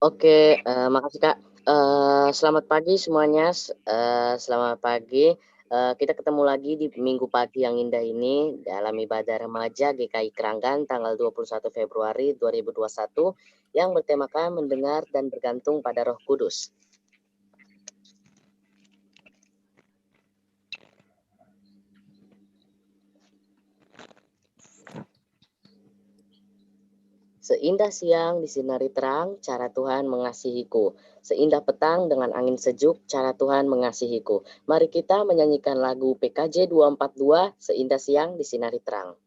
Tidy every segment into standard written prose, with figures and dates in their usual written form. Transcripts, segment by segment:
Oke, makasih Kak. Selamat pagi semuanya, selamat pagi. Kita ketemu lagi di minggu pagi yang indah ini dalam ibadah remaja GKI Keranggan tanggal 21 Februari 2021 yang bertemakan mendengar dan bergantung pada Roh Kudus. Seindah siang disinari terang, cara Tuhan mengasihiku. Seindah petang dengan angin sejuk, cara Tuhan mengasihiku. Mari kita menyanyikan lagu PKJ 242, Seindah siang disinari terang.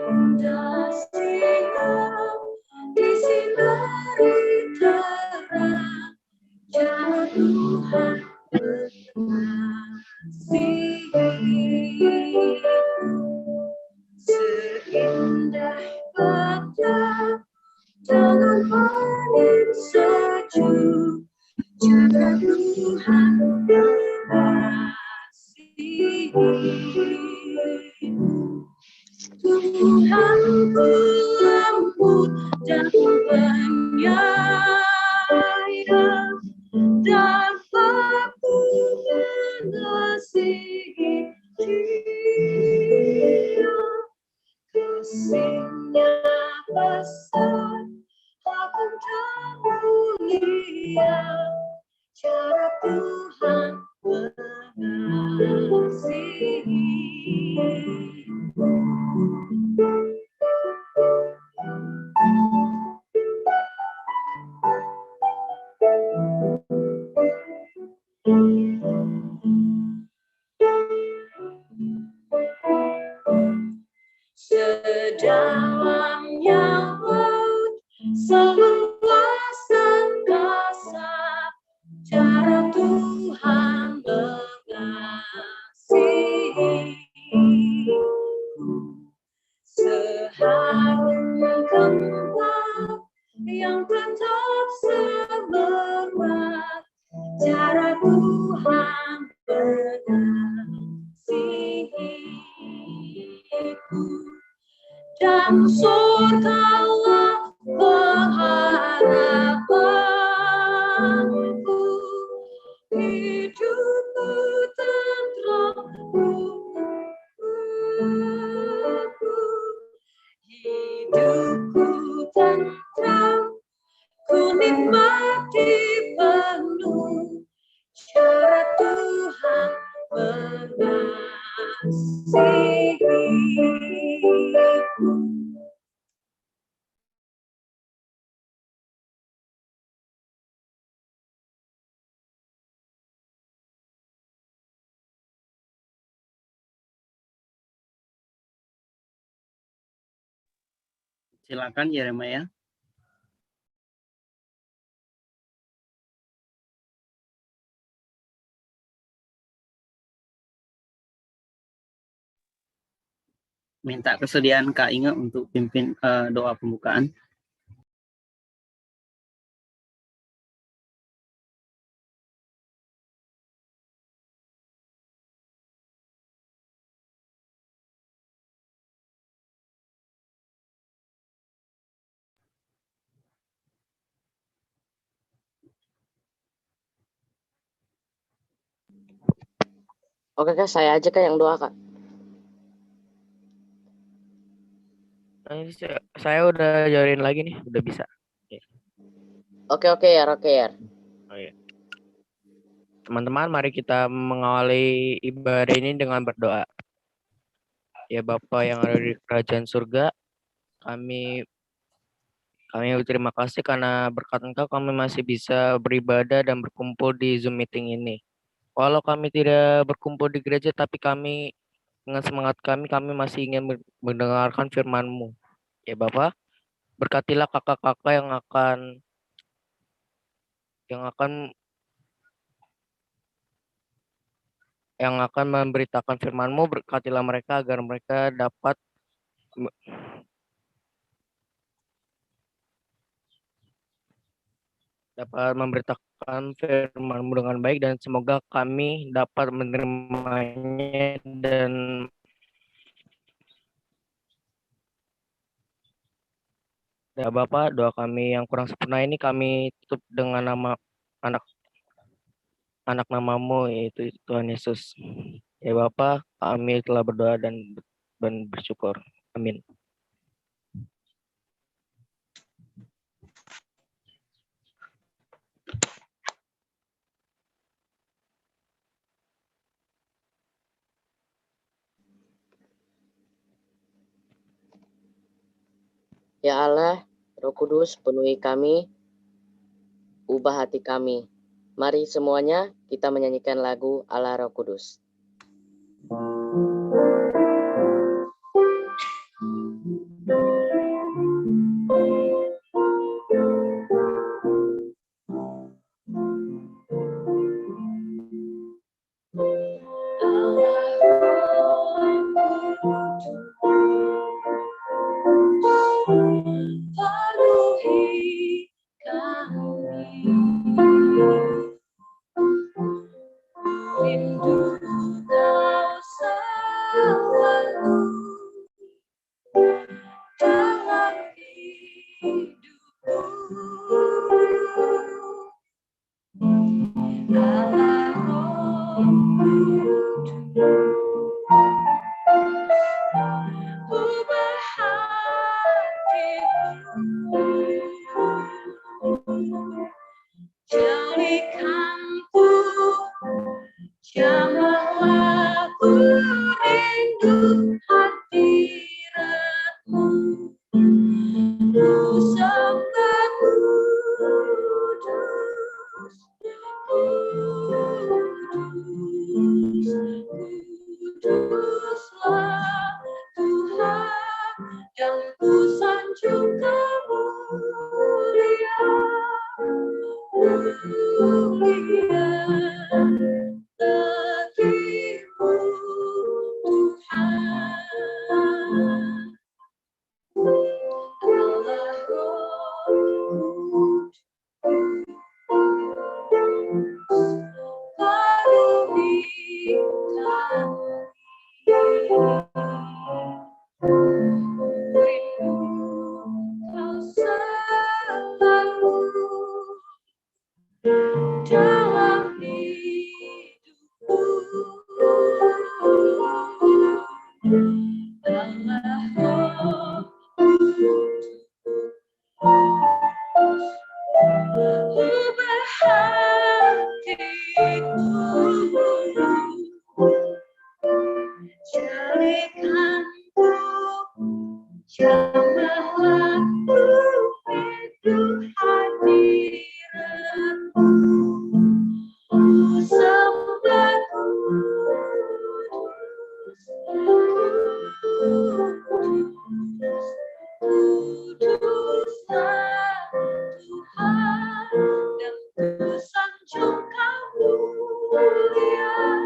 Seindah siang disinari terang, cara Tuhan mengasihiku. Seindah petang dengan angin sejuk, cara Tuhan mengasihiku. Tuhanku lembut dan penyayang, dapat ku mengasihi Dia. Kasih-Nya besar akan tak mulia, cara Tuhan mengasihi. Sedalamnya laut, seluas angkasa, cara Tuhan mengasihiku. Seharum kembang yang tetap semerbak, cara Tuhan mengasihiku. Dan surgalah pengharapanku, hidupku tentram, hidupku tentram, ku nikmati penuh, cara Tuhan mengasihiku. Silakan Yeremia. Minta kesediaan Kak Inge untuk pimpin doa pembukaan. Oke Kak, saya aja Kak yang doa Kak. Saya udah join lagi nih, udah bisa. Oke ya. Oh, iya. Teman-teman, mari kita mengawali ibadah ini dengan berdoa. Ya Bapa yang ada di kerajaan surga, kami berterima kasih karena berkat Engkau kami masih bisa beribadah dan berkumpul di Zoom meeting ini. Walau kami tidak berkumpul di gereja, tapi kami dengan semangat kami masih ingin mendengarkan firman-Mu. Ya Bapa, berkatilah kakak-kakak yang akan memberitakan firman-Mu, berkatilah mereka agar mereka dapat dapat memberitakan firman-Mu dengan baik, dan semoga kami dapat menerimanya. Dan ya Bapak, doa kami yang kurang sempurna ini kami tutup dengan nama anak namamu, yaitu Tuhan Yesus. Ya Bapak, kami telah berdoa dan bersyukur. Amin. Ya Allah, Roh Kudus, penuhi kami, ubah hati kami. Mari semuanya kita menyanyikan lagu Allah Roh Kudus. Penuhi kami, rindu Kau selalu dalam hidupku. Allah Roh Kudus, ubah hatiku, jadikanku jamahlah rindu hadirat-Mu. Ku sembah kudus, kudus, kuduslah Tuhan, yang ku sanjung kemuliaan bagimu Tuhan. Allah Roh penuhi kami, rindu Kau selalu dalam hidupku. Allah Roh ubah hatiku, jadikanku jamahlah rindu hadirat-Mu. Ku sembah kudus, kudus, kuduslah Tuhan, yang ku sanjung kemuliaan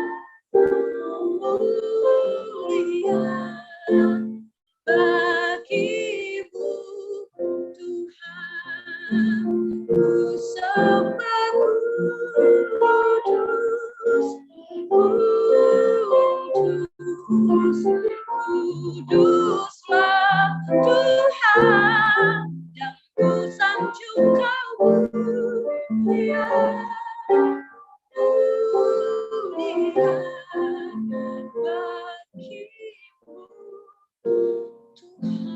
bagimu Tuhan. Ku sembah kudus, kudus, kuduslah Tuhan, yang ku sanjung kemuliaan bagimu Tuhan.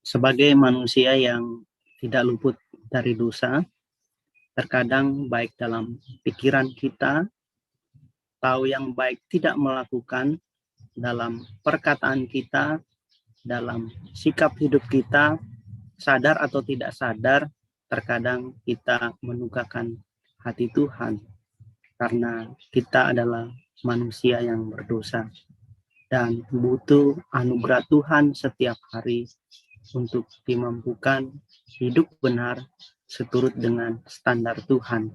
Sebagai manusia yang tidak luput dari dosa, terkadang baik dalam pikiran kita, tahu yang baik tidak melakukan, dalam perkataan kita, dalam sikap hidup kita, sadar atau tidak sadar, terkadang kita melukakan hati Tuhan, karena kita adalah manusia yang berdosa dan butuh anugerah Tuhan setiap hari untuk dimampukan hidup benar seturut dengan standar Tuhan.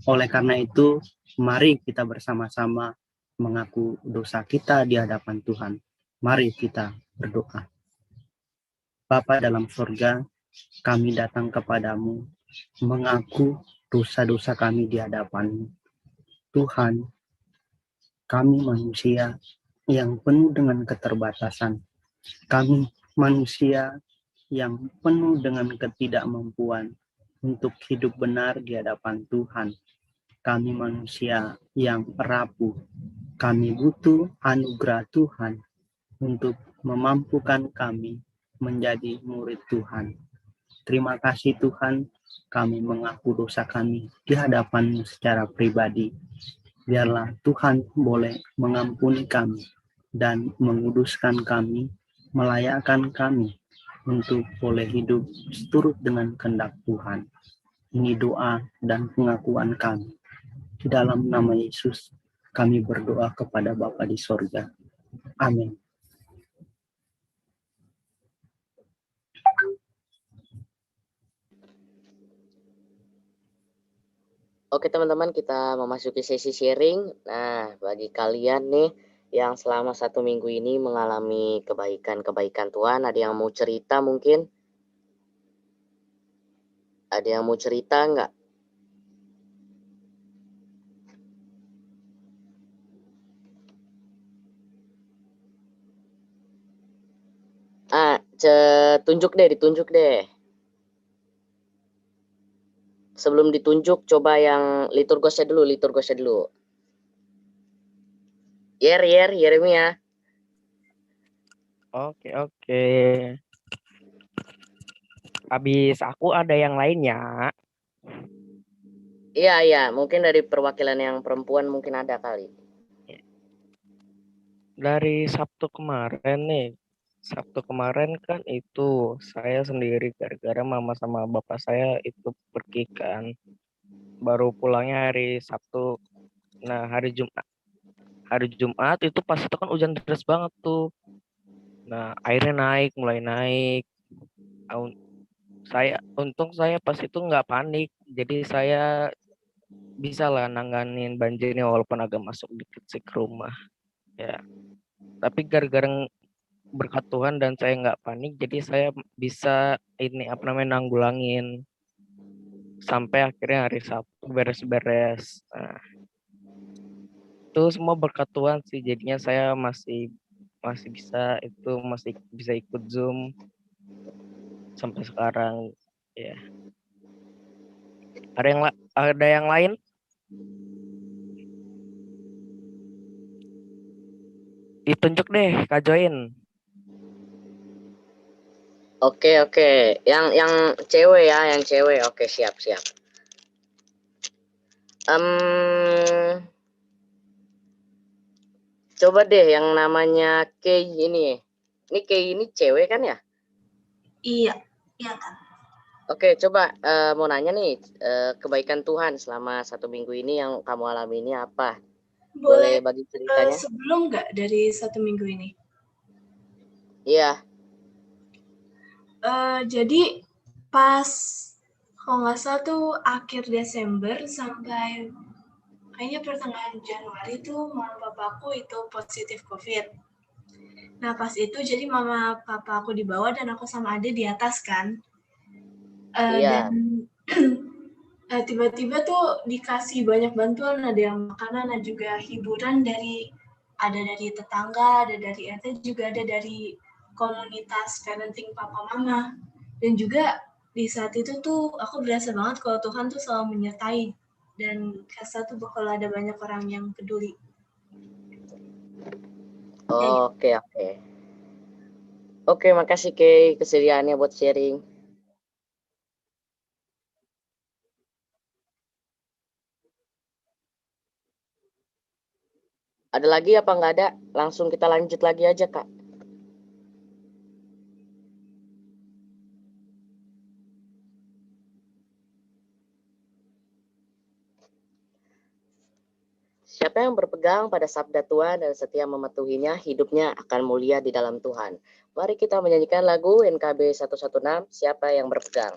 Oleh karena itu, mari kita bersama-sama mengaku dosa kita di hadapan Tuhan. Mari kita berdoa. Bapa dalam surga, kami datang kepadamu, mengaku dosa-dosa kami di hadapan-Mu. Tuhan, kami manusia yang penuh dengan keterbatasan. Kami manusia yang penuh dengan ketidakmampuan untuk hidup benar di hadapan Tuhan. Kami manusia yang rapuh. Kami butuh anugerah Tuhan untuk memampukan kami menjadi murid Tuhan. Terima kasih Tuhan, kami mengaku dosa kami di hadapan-Mu secara pribadi. Biarlah Tuhan boleh mengampuni kami dan menguduskan kami, melayakkan kami untuk boleh hidup seturut dengan kehendak Tuhan. Ini doa dan pengakuan kami. Di dalam nama Yesus, kami berdoa kepada Bapa di sorga. Amin. Oke teman-teman, kita memasuki sesi sharing. Nah, bagi kalian nih yang selama 1 minggu ini mengalami kebaikan-kebaikan Tuhan, ada yang mau cerita mungkin? Ada yang mau cerita nggak? Ditunjuk deh. Sebelum ditunjuk, coba yang liturgosnya dulu. Yeremia. Oke. Habis aku ada yang lainnya. Iya, mungkin dari perwakilan yang perempuan mungkin ada kali. Dari Sabtu kemarin kan itu saya sendiri gara-gara mama sama bapak saya itu pergi kan. Baru pulangnya hari Sabtu. Nah, hari Jumat itu pas itu kan hujan deras banget tuh. Nah, airnya mulai naik. Untung saya pas itu nggak panik. Jadi saya bisa lah nanganin banjirnya walaupun agak masuk dikit sih ke rumah. Ya. Tapi gara-gara berkat Tuhan dan saya nggak panik, jadi saya bisa nanggulangin sampai akhirnya hari Sabtu beres-beres. Nah, itu semua berkat Tuhan sih, jadinya saya masih bisa ikut Zoom sampai sekarang. Ya, ada yang lain? Ditunjuk deh, Kak Join. Oke. Yang cewek ya, yang cewek. Oke, siap. Coba deh yang namanya Kay ini. Ini Kay ini cewek kan ya? Iya kan. Oke, coba mau nanya nih, kebaikan Tuhan selama 1 minggu ini yang kamu alami ini apa? Boleh bagi ceritanya? Sebelum nggak dari 1 minggu ini? Iya. Jadi pas kalau nggak salah tuh akhir Desember sampai kayaknya pertengahan Januari tuh mama papaku itu positif COVID. Nah pas itu jadi mama papa aku di bawah dan aku sama adik di atas kan. Iya. Dan tiba-tiba tuh dikasih banyak bantuan, ada yang makanan, ada juga hiburan ada dari tetangga, ada dari RT, juga ada dari komunitas parenting papa mama. Dan juga di saat itu tuh aku berasa banget kalau Tuhan tuh selalu menyertai dan rasa tuh bakal ada banyak orang yang peduli. Oke. Oke, makasih Kay kesediaannya buat sharing. Ada lagi apa nggak ada? Langsung kita lanjut lagi aja, Kak. Siapa yang berpegang pada sabda Tuhan dan setia mematuhinya, hidupnya akan mulia di dalam Tuhan. Mari kita menyanyikan lagu NKB 116, Siapa yang berpegang.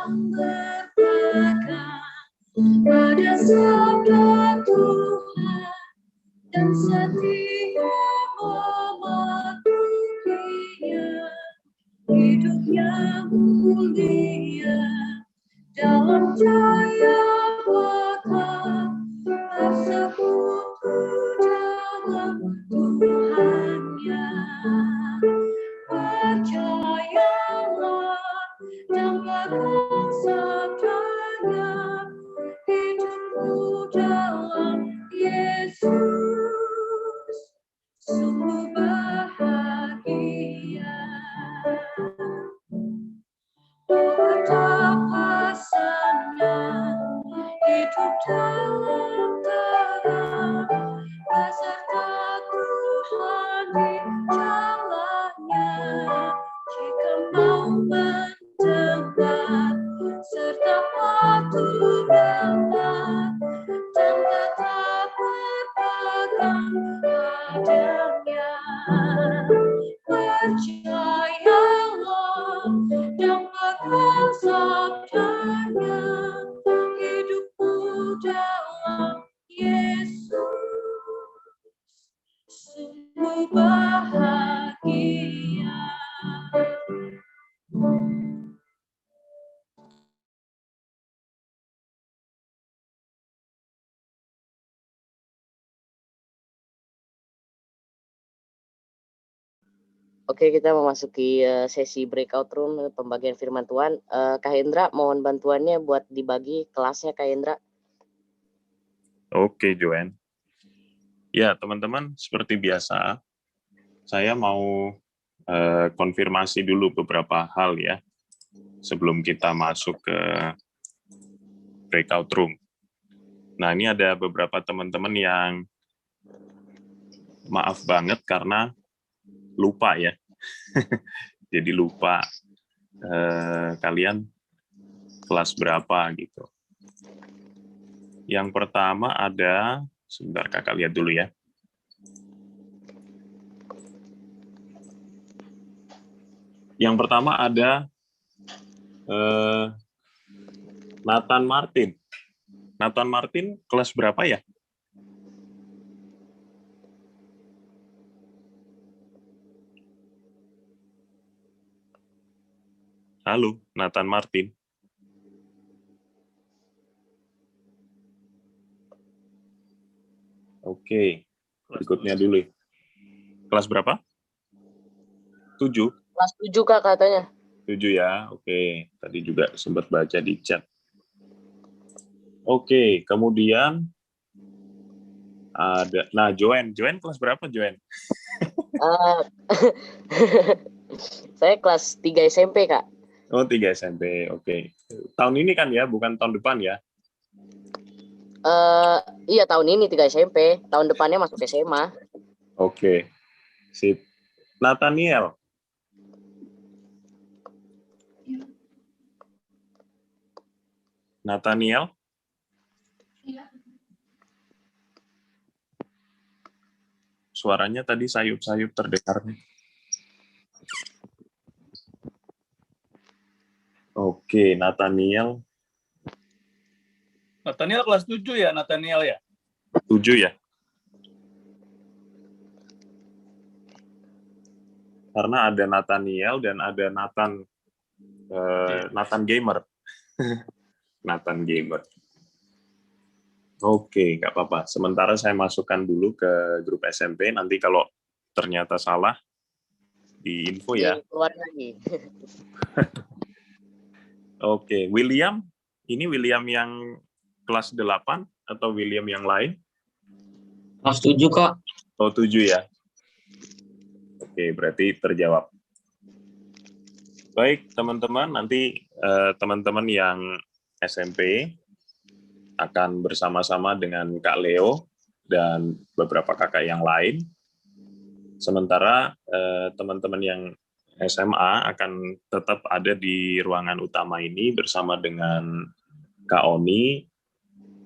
yang berpegang pada sabda Tuhan dan setia mematuhinya, hidup yang mulia dalam jaya bakal tersekutu dalam Tuhannya. Percayalah dan pegang sabdanya, hidupku dalam Yesus sungguh bahagia. Betapa senang hidup dalam terang beserta Tuhan di jalannya. Jika mau mendengar serta patuh benar dan tetap berpegang padanya, percayalah dan pegang sabdanya, hidupku dalam Yesus sungguh bahagia. Oke, kita memasuki sesi breakout room pembagian firman Tuhan. Kak Hendra, mohon bantuannya buat dibagi kelasnya, Kak Hendra. Oke, Joen. Ya, teman-teman, seperti biasa, saya mau konfirmasi dulu beberapa hal ya, sebelum kita masuk ke breakout room. Nah, ini ada beberapa teman-teman yang maaf banget karena lupa ya. Jadi lupa kalian kelas berapa gitu. Yang pertama ada, sebentar kakak lihat dulu ya. Yang pertama ada Nathan Martin. Nathan Martin kelas berapa ya? Halo, Nathan Martin. Oke, berikutnya dulu. Kelas berapa? 7? Kelas 7, Kak, katanya. 7 ya, oke. Tadi juga sempat baca di chat. Oke, kemudian ada, nah Joen kelas berapa Joen? Saya kelas 3 SMP, Kak. Oh, 3 SMP, oke. Tahun ini kan ya, bukan tahun depan ya? Iya, tahun ini 3 SMP. Tahun depannya masuk SMA. Oke, sip. Nathaniel. Nathaniel? Iya. Suaranya tadi sayup-sayup terdengar. Oke, Nathaniel. Nathaniel kelas 7 ya, Nathaniel ya? 7 ya? Karena ada Nathaniel dan ada Nathan Gamer. Nathan Gamer. Oke, nggak apa-apa. Sementara saya masukkan dulu ke grup SMP. Nanti kalau ternyata salah, di info ya. Keluar lagi. Oke, William. Ini William yang kelas 8 atau William yang lain? Kelas 7, Kak. Oh, 7 ya. Oke, berarti terjawab. Baik, teman-teman. Nanti teman-teman yang SMP akan bersama-sama dengan Kak Leo dan beberapa kakak yang lain. Sementara teman-teman yang SMA akan tetap ada di ruangan utama ini bersama dengan Kak Oni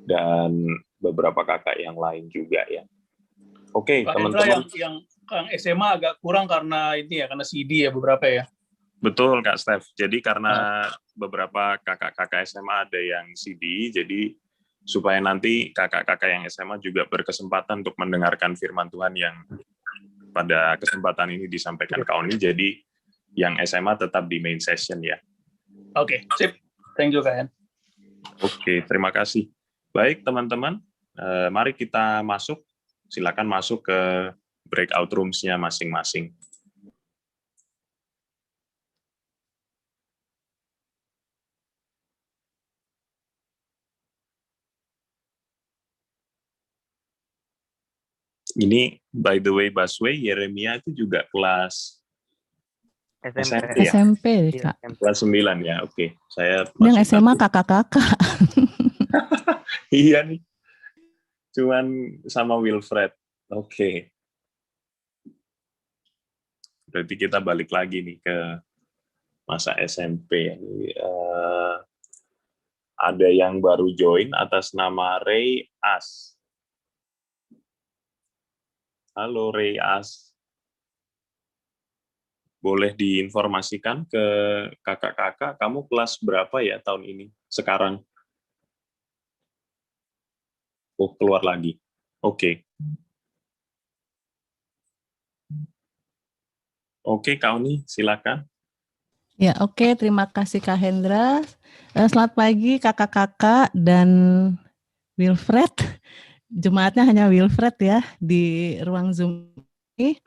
dan beberapa kakak yang lain juga ya. Oke, teman-teman. Yang SMA agak kurang karena ini ya, karena CD ya beberapa ya. Betul Kak Steph. Jadi karena beberapa kakak-kakak SMA ada yang CD, jadi supaya nanti kakak-kakak yang SMA juga berkesempatan untuk mendengarkan firman Tuhan yang pada kesempatan ini disampaikan Kak Oni, jadi yang SMA tetap di main session ya. Oke, sip. Thank you, Kak Hen. Oke, terima kasih. Baik, teman-teman, mari kita masuk. Silakan masuk ke breakout rooms-nya masing-masing. Ini, by the way, Baswe, Yeremia itu juga kelas SMP ya? SMP, Kak. Kelas 9 ya, oke. Saya Yang masuk SMA satu. kakak-kakak. Iya nih. Cuman sama Wilfred. Oke. Berarti kita balik lagi nih ke masa SMP. Ada yang baru join atas nama Ray As. Halo Ray As. Boleh diinformasikan ke kakak-kakak, kamu kelas berapa ya tahun ini? Sekarang? Oh, keluar lagi. Oke. Oke, Kak Oni, silakan. Ya, oke. Terima kasih Kak Hendra. Selamat pagi kakak-kakak dan Wilfred. Jemaatnya hanya Wilfred ya di ruang Zoom ini.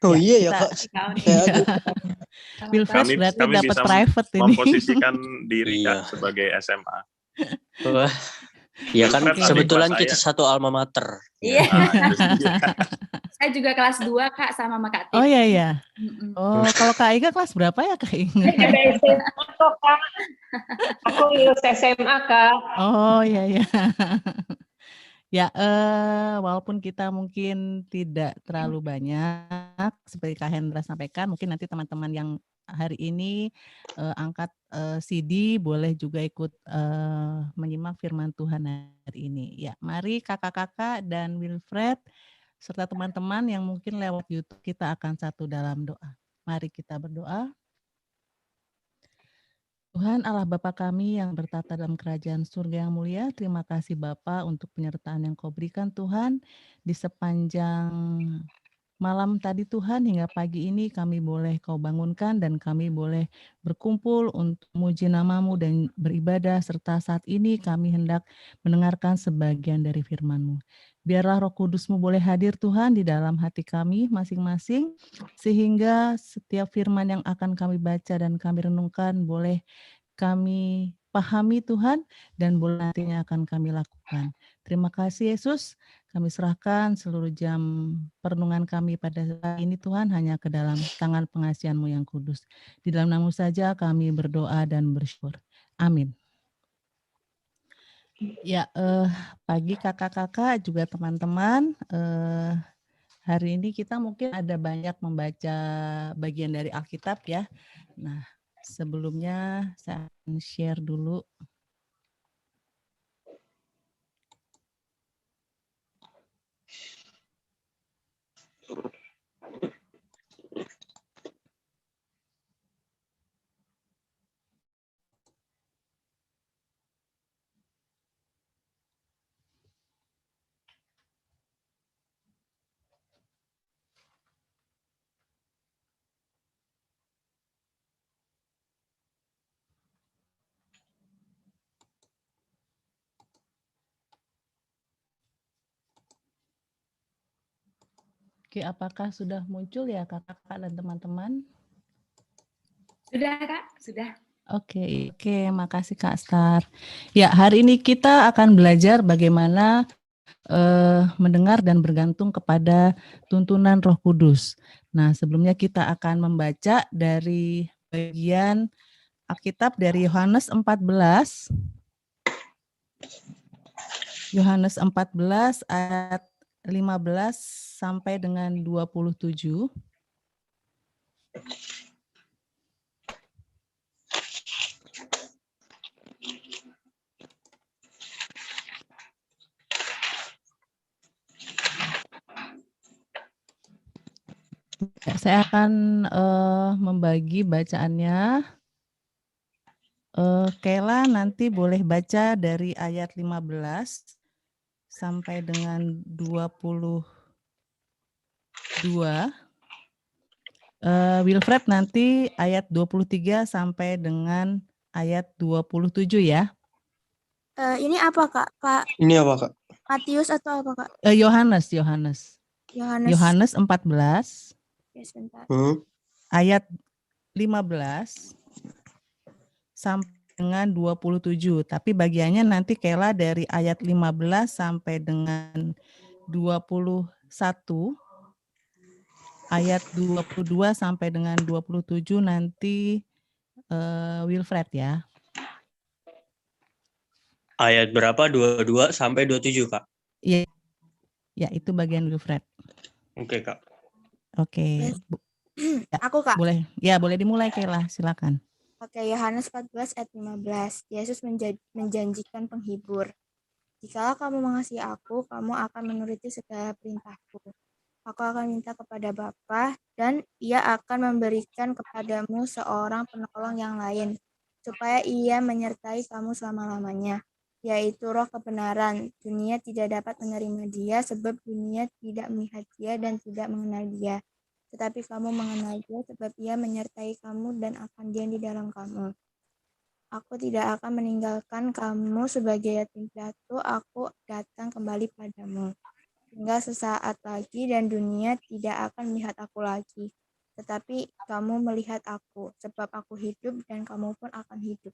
Oh ya, iya ya kita, Kak. Iya. Wilfred berarti Kami dapat bisa private ini. memposisikan diri Iya. Kak sebagai SMA. Wah, ya kan Wilfred adik kebetulan kelas kita saya. satu alma mater. Iya. Ah, itu dia. Saya juga kelas 2 Kak sama Kak Tip. Oh iya ya. Mm-mm. Oh, kalau Kak Iga kelas berapa ya Kak Iga? Ada SMA kok Kak. Aku lulus SMA Kak. Oh iya ya. Ya, walaupun kita mungkin tidak terlalu banyak seperti Kak Hendra sampaikan, mungkin nanti teman-teman yang hari ini angkat CD boleh juga ikut menyimak firman Tuhan hari ini. Ya, mari kakak-kakak dan Wilfred serta teman-teman yang mungkin lewat YouTube kita akan satu dalam doa. Mari kita berdoa. Tuhan Allah Bapa kami yang bertata dalam kerajaan surga yang mulia, terima kasih Bapa untuk penyertaan yang Kau berikan Tuhan di sepanjang malam tadi Tuhan hingga pagi ini kami boleh Kau bangunkan dan kami boleh berkumpul untuk memuji nama-Mu dan beribadah serta saat ini kami hendak mendengarkan sebagian dari firman-Mu. Biarlah Roh Kudus-Mu boleh hadir Tuhan di dalam hati kami masing-masing sehingga setiap firman yang akan kami baca dan kami renungkan boleh kami pahami Tuhan dan boleh nantinya akan kami lakukan. Terima kasih Yesus. Kami serahkan seluruh jam perenungan kami pada saat ini Tuhan hanya ke dalam tangan pengasihan-Mu yang kudus. Di dalam nama-Mu saja kami berdoa dan bersyukur. Amin. Ya, pagi kakak-kakak juga teman-teman. Hari ini kita mungkin ada banyak membaca bagian dari Alkitab ya. Nah, sebelumnya saya akan share dulu. Oke, apakah sudah muncul ya kakak-kakak dan teman-teman? Sudah Kak, sudah. Oke, makasih Kak Star. Ya, hari ini kita akan belajar bagaimana mendengar dan bergantung kepada tuntunan Roh Kudus. Nah, sebelumnya kita akan membaca dari bagian Alkitab dari Yohanes 14. Yohanes 14 ayat 15 sampai dengan 27. Saya akan membagi bacaannya Kela nanti boleh baca dari ayat 15 sampai dengan 22. Wilfred nanti ayat 23 sampai dengan ayat 27 ya. Ini apa Kak? Pak Ini apa, Kak? Matius atau apa Kak? Yohanes. Yohanes. Yohanes 14 Ya, sebentar. ayat 15 sampai dengan 27. Tapi bagiannya nanti Kela dari ayat 15 sampai dengan 21, ayat 22 sampai dengan 27 nanti Wilfred ya. Ayat berapa? 22 sampai 27, Kak? Iya. Ya, itu bagian Wilfred. Oke, Kak. Oke. Aku Kak. Boleh. Ya, boleh dimulai Kela, silakan. Oke, Yohanes 14 ayat 15. Yesus menjanjikan penghibur. Jikalau kamu mengasihi aku, kamu akan menuruti segala perintahku. Aku akan minta kepada Bapa, dan Ia akan memberikan kepadamu seorang penolong yang lain, supaya Ia menyertai kamu selama-lamanya, yaitu Roh kebenaran. Dunia tidak dapat menerima Dia, sebab dunia tidak melihat Dia dan tidak mengenal Dia. Tetapi kamu mengenal Dia, sebab Ia menyertai kamu dan akan diam di dalam kamu. Aku tidak akan meninggalkan kamu sebagai yatim piatu, aku datang kembali padamu. Tinggal sesaat lagi dan dunia tidak akan melihat aku lagi. Tetapi kamu melihat aku, sebab aku hidup dan kamu pun akan hidup.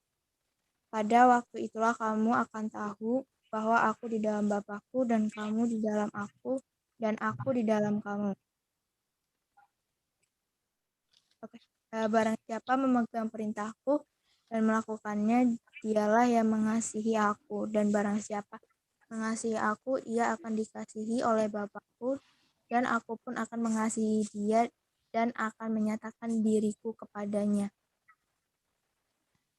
Pada waktu itulah kamu akan tahu bahwa aku di dalam Bapa-Ku dan kamu di dalam aku dan aku di dalam kamu. Oke. Barang siapa memegang perintahku dan melakukannya, dialah yang mengasihi aku. Dan barang siapa mengasihi aku, ia akan dikasihi oleh Bapa-Ku, dan aku pun akan mengasihi dia dan akan menyatakan diriku kepadanya.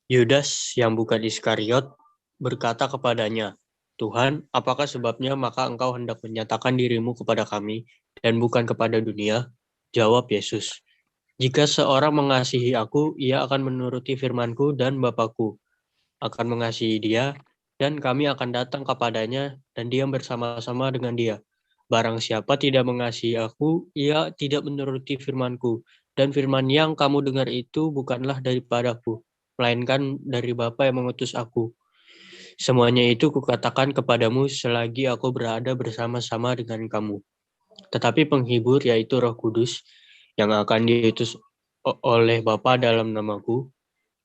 Yudas yang bukan Iskariot berkata kepadanya, Tuhan, apakah sebabnya maka engkau hendak menyatakan dirimu kepada kami dan bukan kepada dunia? Jawab Yesus, jika seorang mengasihi aku, ia akan menuruti firman-Ku dan Bapa-Ku akan mengasihi dia, dan kami akan datang kepadanya dan diam bersama-sama dengan dia. Barang siapa tidak mengasihi aku, ia tidak menuruti firman-Ku, dan firman yang kamu dengar itu bukanlah daripadaku, melainkan dari Bapa yang mengutus aku. Semuanya itu kukatakan kepadamu selagi aku berada bersama-sama dengan kamu. Tetapi penghibur, yaitu Roh Kudus, yang akan diutus oleh Bapa dalam namaku,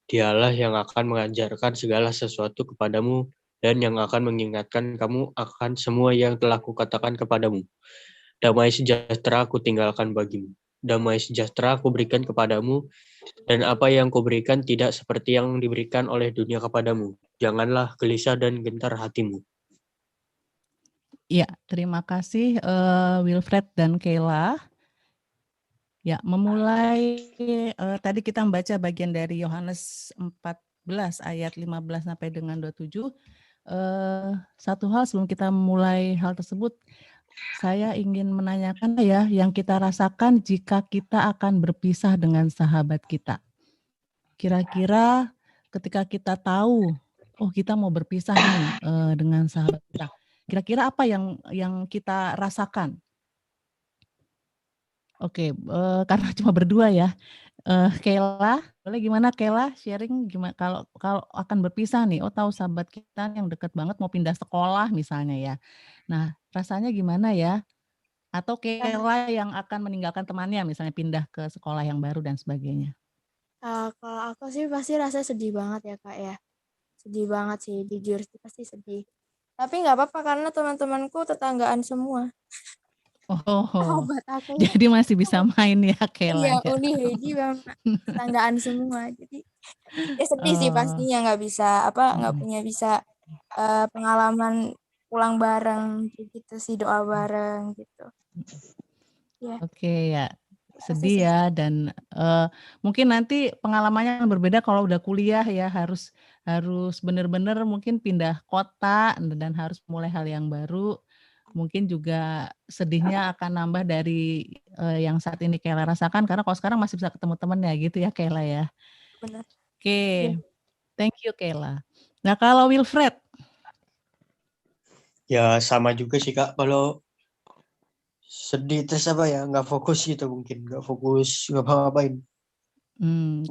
Dialah yang akan mengajarkan segala sesuatu kepadamu dan yang akan mengingatkan kamu akan semua yang telah kukatakan kepadamu. Damai sejahtera aku tinggalkan bagimu. Damai sejahtera aku berikan kepadamu, dan apa yang kuberikan tidak seperti yang diberikan oleh dunia kepadamu. Janganlah gelisah dan gentar hatimu. Ya, terima kasih Wilfred dan Kela. Ya, memulai tadi kita membaca bagian dari Yohanes 14 ayat 15 sampai dengan 27. Satu hal sebelum kita mulai hal tersebut, saya ingin menanyakan ya, yang kita rasakan jika kita akan berpisah dengan sahabat kita. Kira-kira ketika kita tahu, oh kita mau berpisah nih dengan sahabat kita, kira-kira apa yang kita rasakan? Oke, karena cuma berdua ya. Kela, boleh gimana Kela sharing gimana kalau akan berpisah nih? Oh tahu sahabat kita yang dekat banget mau pindah sekolah misalnya ya. Nah rasanya gimana ya? Atau Kela yang akan meninggalkan temannya misalnya pindah ke sekolah yang baru dan sebagainya. Kalau aku sih pasti rasa sedih banget ya Kak ya. Sedih banget sih, jujur sih pasti sedih. Tapi nggak apa-apa karena teman-temanku tetanggaan semua. Oh, aku jadi masih bisa main ya Kela. Iya, Uli Heidi memang tetanggaan semua. Jadi ya sedih sih pastinya nggak punya pengalaman pulang bareng gitu sih, doa bareng gitu. Ya. Oke ya, sedih ya dan mungkin nanti pengalamannya berbeda kalau udah kuliah ya, harus benar-benar mungkin pindah kota dan harus mulai hal yang baru. Mungkin juga sedihnya akan nambah dari yang saat ini Kela rasakan, karena kalau sekarang masih bisa ketemu temennya gitu ya Kela ya. Benar. Oke. Thank you, Kayla. Nah, kalau Wilfred? Ya sama juga sih Kak, kalau sedih terus apa ya, nggak fokus gitu mungkin, nggak fokus ngapa-ngapain.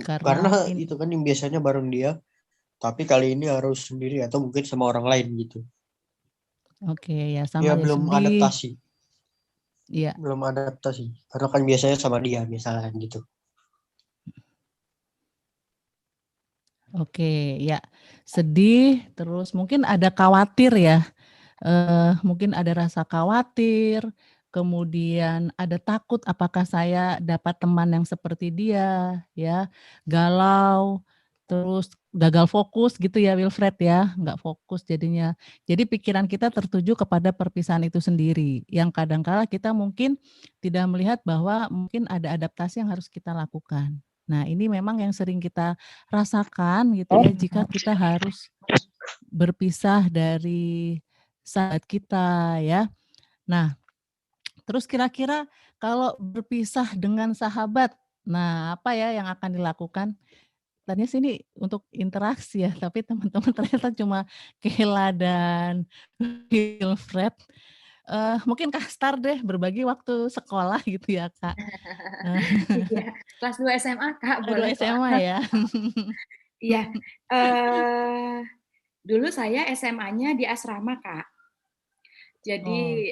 Karena itu kan yang biasanya bareng dia, tapi kali ini harus sendiri atau mungkin sama orang lain gitu. Oke, ya sama ya, belum sedih. adaptasi. Iya. Belum adaptasi, karena kan biasanya sama dia misalnya gitu. Oke, ya sedih, terus mungkin ada khawatir ya, mungkin ada rasa khawatir, kemudian ada takut apakah saya dapat teman yang seperti dia, ya, galau, terus gagal fokus gitu ya Wilfred ya, nggak fokus jadinya. Jadi pikiran kita tertuju kepada perpisahan itu sendiri, yang kadangkala kita mungkin tidak melihat bahwa mungkin ada adaptasi yang harus kita lakukan. Nah, ini memang yang sering kita rasakan gitu ya, jika kita harus berpisah dari sahabat kita ya. Nah, terus kira-kira kalau berpisah dengan sahabat, nah apa ya yang akan dilakukan? Tadinya sini untuk interaksi ya, tapi teman-teman ternyata cuma Kayla dan Wilfred. Mungkin Kak Star deh berbagi waktu sekolah gitu ya Kak. Iya, kelas 2 SMA Kak, boleh kok. SMA ya. Iya, dulu saya SMA-nya di asrama Kak. Jadi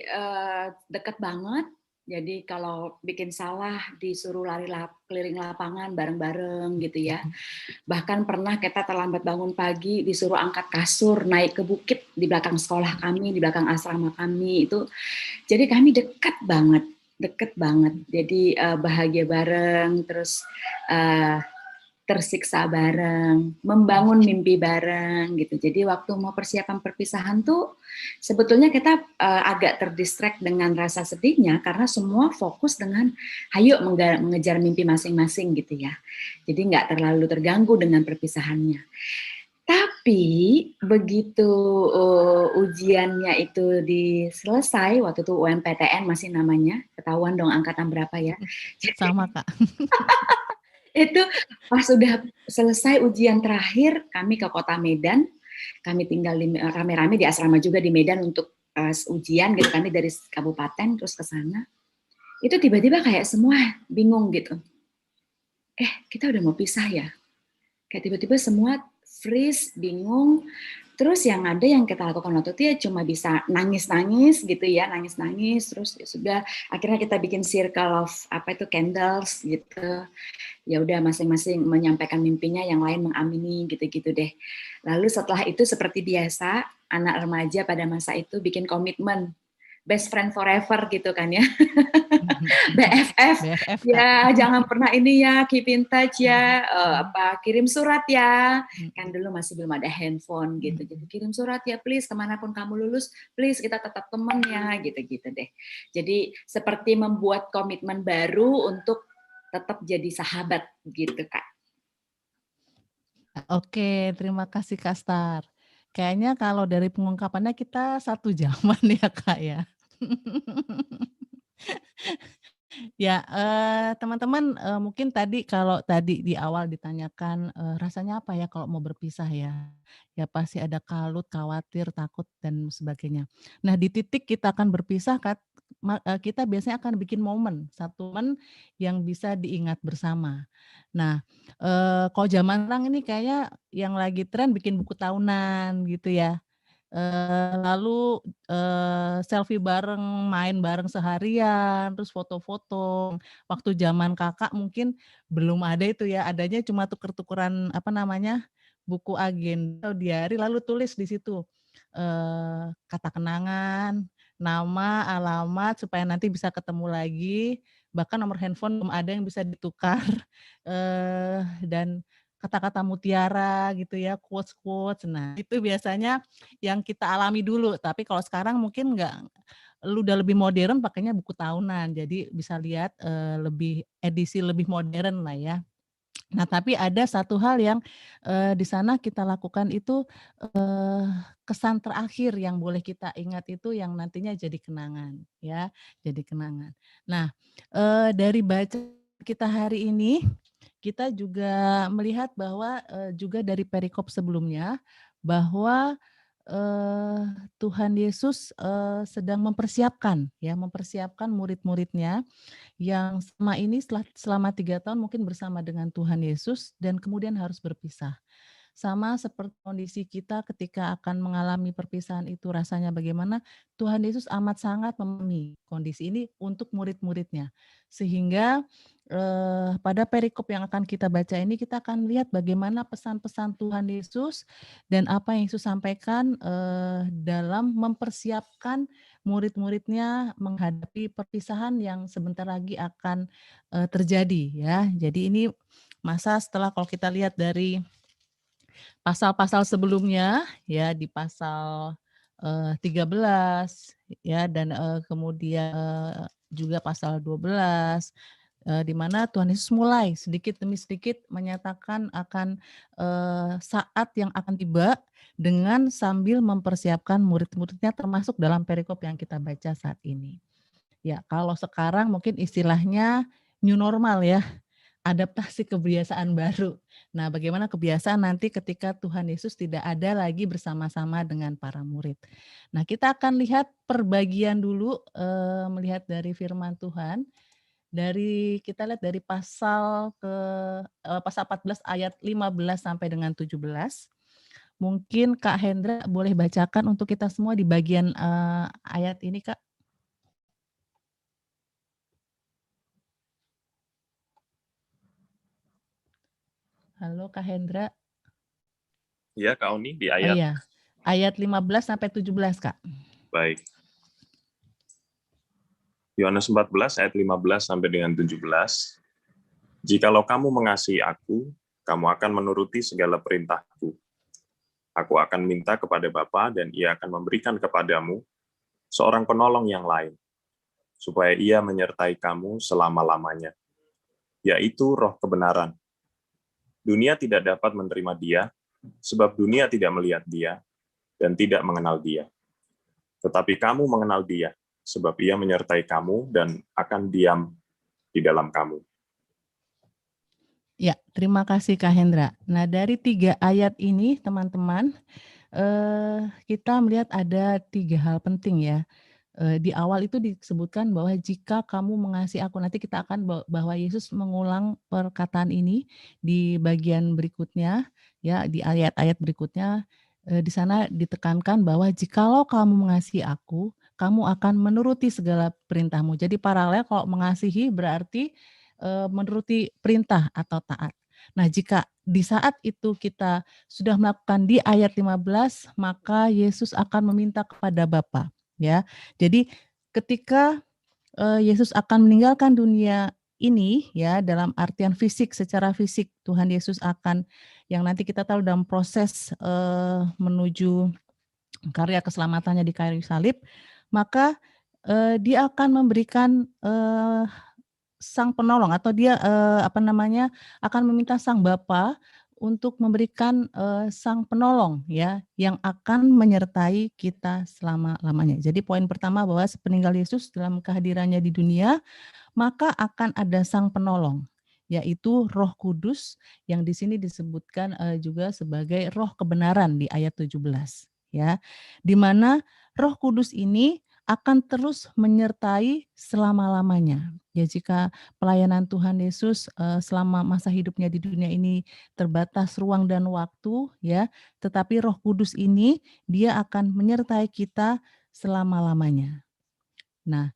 deket banget. Jadi kalau bikin salah disuruh lari keliling lapangan bareng-bareng gitu ya. Bahkan pernah kita terlambat bangun pagi disuruh angkat kasur naik ke bukit di belakang sekolah kami, di belakang asrama kami itu. Jadi kami deket banget. Jadi bahagia bareng, terus tersiksa bareng, membangun mimpi bareng gitu. Jadi waktu mau persiapan perpisahan tuh sebetulnya kita agak terdistract dengan rasa sedihnya karena semua fokus dengan ayo mengejar mimpi masing-masing gitu ya. Jadi nggak terlalu terganggu dengan perpisahannya. Tapi begitu ujiannya itu selesai, waktu itu UMPTN masih namanya, ketahuan dong angkatan berapa ya. Sama Kak. Itu pas sudah selesai ujian terakhir, kami ke kota Medan, kami tinggal rame-rame di asrama juga di Medan untuk ujian gitu, kami dari kabupaten terus ke sana. Itu tiba-tiba kayak semua bingung gitu. Kita udah mau pisah ya? Kayak tiba-tiba semua freeze, bingung. Terus yang ada yang kita lakukan waktu itu ya cuma bisa nangis-nangis gitu ya, nangis-nangis. Terus ya sudah, akhirnya kita bikin circle of candles gitu. Ya udah masing-masing menyampaikan mimpinya, yang lain mengamini gitu-gitu deh. Lalu setelah itu seperti biasa, anak remaja pada masa itu bikin komitmen best friend forever gitu kan ya. BFF ya, jangan pernah ini ya, keep in touch ya, kirim surat ya, kan dulu masih belum ada handphone gitu, jadi kirim surat ya please, kemanapun kamu lulus, please kita tetap teman ya, gitu-gitu deh. Jadi seperti membuat komitmen baru untuk tetap jadi sahabat gitu Kak. Oke, terima kasih Kak Star. Kayaknya kalau dari pengungkapannya kita satu zaman ya Kak ya. Ya, teman-teman, mungkin tadi kalau tadi di awal ditanyakan, rasanya apa ya kalau mau berpisah ya? Ya pasti ada kalut, khawatir, takut, dan sebagainya. Nah di titik kita akan berpisah kita biasanya akan bikin momen, satu momen yang bisa diingat bersama. Nah, kalau zaman sekarang ini kayaknya yang lagi tren bikin buku tahunan gitu ya. Lalu selfie bareng, main bareng seharian, terus foto-foto. Waktu zaman Kakak mungkin belum ada itu ya, adanya cuma tuker-tukeran buku agenda atau diary, lalu tulis di situ kata kenangan, nama, alamat supaya nanti bisa ketemu lagi. Bahkan nomor handphone belum ada yang bisa ditukar dan kata-kata mutiara gitu ya, quotes-quotes. Nah, itu biasanya yang kita alami dulu. Tapi kalau sekarang mungkin udah lebih modern pakainya buku tahunan. Jadi bisa lihat edisi lebih modern lah ya. Nah, tapi ada satu hal yang di sana kita lakukan itu kesan terakhir yang boleh kita ingat itu yang nantinya jadi kenangan ya, jadi kenangan. Nah, dari baca kita hari ini kita juga melihat bahwa juga dari perikop sebelumnya bahwa Tuhan Yesus sedang mempersiapkan murid-muridnya yang selama ini selama 3 tahun mungkin bersama dengan Tuhan Yesus dan kemudian harus berpisah. Sama seperti kondisi kita ketika akan mengalami perpisahan itu rasanya bagaimana, Tuhan Yesus amat sangat memahami kondisi ini untuk murid-muridnya. Sehingga pada perikop yang akan kita baca ini kita akan lihat bagaimana pesan-pesan Tuhan Yesus dan apa yang Yesus sampaikan dalam mempersiapkan murid-muridnya menghadapi perpisahan yang sebentar lagi akan terjadi ya. Jadi ini masa setelah kalau kita lihat dari pasal-pasal sebelumnya ya di pasal 13 ya dan kemudian juga pasal 12 di mana Tuhan Yesus mulai sedikit demi sedikit menyatakan akan saat yang akan tiba dengan sambil mempersiapkan murid-muridnya termasuk dalam perikop yang kita baca saat ini. Ya, kalau sekarang mungkin istilahnya new normal ya. Adaptasi kebiasaan baru. Nah, bagaimana kebiasaan nanti ketika Tuhan Yesus tidak ada lagi bersama-sama dengan para murid. Nah, kita akan lihat perbagian dulu, melihat dari firman Tuhan. Kita lihat dari pasal 14 ayat 15 sampai dengan 17. Mungkin Kak Hendra boleh bacakan untuk kita semua di bagian ayat ini, Kak. Halo Kak Hendra. Ya, Kak Oni, di Oh ayat. iya, ayat 15 sampai 17, Kak. Baik. Yohanes 14 ayat 15 sampai dengan 17. Jikalau kamu mengasihi aku, kamu akan menuruti segala perintahku. Aku akan minta kepada Bapa dan Ia akan memberikan kepadamu seorang penolong yang lain, supaya Ia menyertai kamu selama-lamanya, yaitu Roh kebenaran. Dunia tidak dapat menerima Dia, sebab dunia tidak melihat Dia dan tidak mengenal Dia. Tetapi kamu mengenal Dia, sebab Ia menyertai kamu dan akan diam di dalam kamu. Ya, terima kasih Kak Hendra. Nah, dari 3 ayat ini, teman-teman, kita melihat ada 3 hal penting ya. Di awal itu disebutkan bahwa jika kamu mengasihi aku, nanti kita akan bahwa Yesus mengulang perkataan ini di bagian berikutnya, ya di ayat-ayat berikutnya. Di sana ditekankan bahwa jikalau kamu mengasihi aku, kamu akan menuruti segala perintahmu. Jadi paralel kalau mengasihi berarti menuruti perintah atau taat. Nah, jika di saat itu kita sudah melakukan di ayat 15, maka Yesus akan meminta kepada Bapa. Ya, jadi ketika Yesus akan meninggalkan dunia ini, ya dalam artian fisik, secara fisik Tuhan Yesus akan yang nanti kita tahu dalam proses menuju karya keselamatannya di kayu salib, maka Dia akan memberikan sang penolong atau Dia akan meminta sang Bapa untuk memberikan sang penolong ya yang akan menyertai kita selama-lamanya. Jadi poin pertama bahwa sepeninggal Yesus dalam kehadirannya di dunia, maka akan ada sang penolong yaitu Roh Kudus yang di sini disebutkan juga sebagai Roh kebenaran di ayat 17 ya. Di mana Roh Kudus ini akan terus menyertai selama-lamanya. Ya jika pelayanan Tuhan Yesus selama masa hidupnya di dunia ini terbatas ruang dan waktu ya, tetapi Roh Kudus ini Dia akan menyertai kita selama-lamanya. Nah,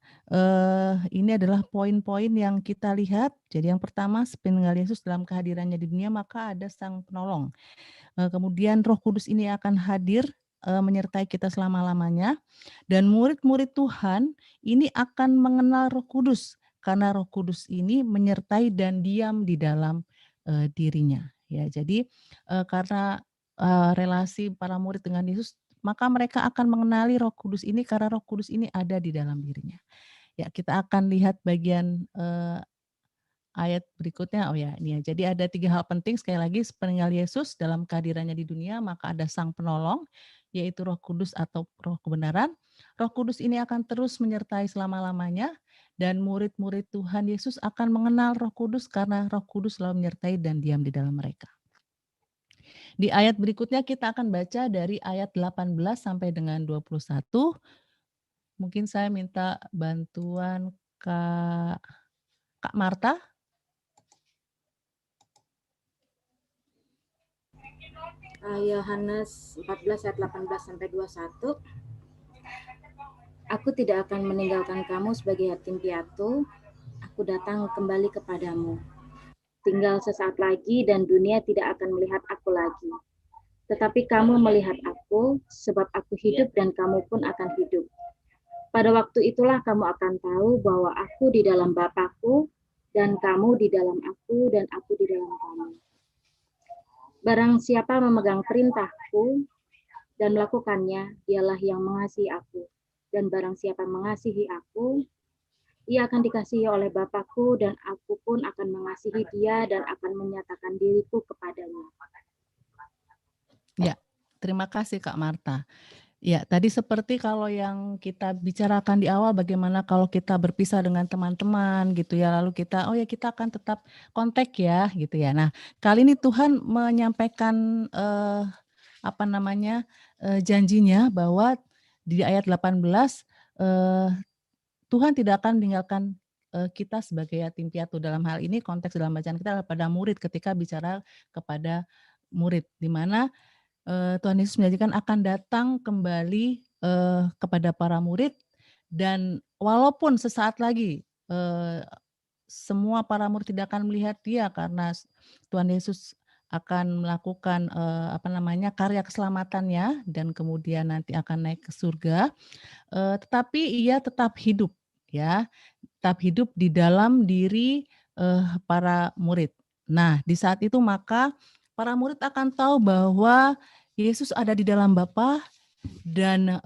ini adalah poin-poin yang kita lihat. Jadi yang pertama, sepeninggal Yesus dalam kehadirannya di dunia maka ada sang penolong. Kemudian Roh Kudus ini akan hadir menyertai kita selama-lamanya, dan murid-murid Tuhan ini akan mengenal Roh Kudus karena Roh Kudus ini menyertai dan diam di dalam dirinya. Ya, jadi karena relasi para murid dengan Yesus, maka mereka akan mengenali Roh Kudus ini karena Roh Kudus ini ada di dalam dirinya. Ya, kita akan lihat bagian ayat berikutnya. Oh ya, ini ya. Jadi ada 3 hal penting sekali lagi sepeninggal Yesus dalam kehadirannya di dunia, maka ada sang penolong yaitu Roh Kudus atau Roh kebenaran. Roh Kudus ini akan terus menyertai selama-lamanya dan murid-murid Tuhan Yesus akan mengenal Roh Kudus karena Roh Kudus selalu menyertai dan diam di dalam mereka. Di ayat berikutnya kita akan baca dari ayat 18 sampai dengan 21. Mungkin saya minta bantuan Kak Marta. Yohanes 14 ayat 18 sampai 21. Aku tidak akan meninggalkan kamu sebagai yatim piatu. Aku datang kembali kepadamu. Tinggal sesaat lagi dan dunia tidak akan melihat aku lagi. Tetapi kamu melihat aku, sebab aku hidup dan kamu pun akan hidup. Pada waktu itulah kamu akan tahu bahwa aku di dalam Bapa-Ku dan kamu di dalam aku dan aku di dalam kamu. Barang siapa memegang perintahku dan melakukannya, dialah yang mengasihi aku. Dan barang siapa mengasihi aku, ia akan dikasihi oleh Bapa-Ku dan aku pun akan mengasihi dia dan akan menyatakan diriku kepadanya. Ya, terima kasih Kak Marta. Ya, tadi seperti kalau yang kita bicarakan di awal, bagaimana kalau kita berpisah dengan teman-teman gitu ya, lalu kita, kita akan tetap kontak ya gitu ya. Nah, kali ini Tuhan menyampaikan janjinya bahwa di ayat 18 Tuhan tidak akan meninggalkan kita sebagai yatim piatu. Dalam hal ini konteks dalam bacaan kita pada murid ketika bicara kepada murid, di mana Tuhan Yesus menjanjikan akan datang kembali kepada para murid, dan walaupun sesaat lagi semua para murid tidak akan melihat dia karena Tuhan Yesus akan melakukan karya keselamatannya dan kemudian nanti akan naik ke surga, tetapi ia tetap hidup ya, tetap hidup di dalam diri para murid. Nah, di saat itu maka para murid akan tahu bahwa Yesus ada di dalam Bapa dan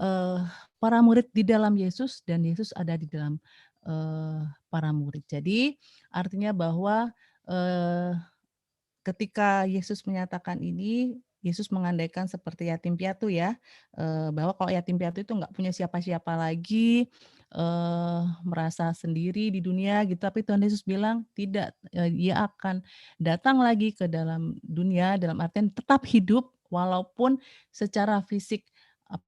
para murid di dalam Yesus dan Yesus ada di dalam para murid. Jadi artinya bahwa ketika Yesus menyatakan ini, Yesus mengandaikan seperti yatim piatu ya, bahwa kalau yatim piatu itu nggak punya siapa-siapa lagi, merasa sendiri di dunia gitu, tapi Tuhan Yesus bilang tidak, Ia akan datang lagi ke dalam dunia, dalam artian tetap hidup walaupun secara fisik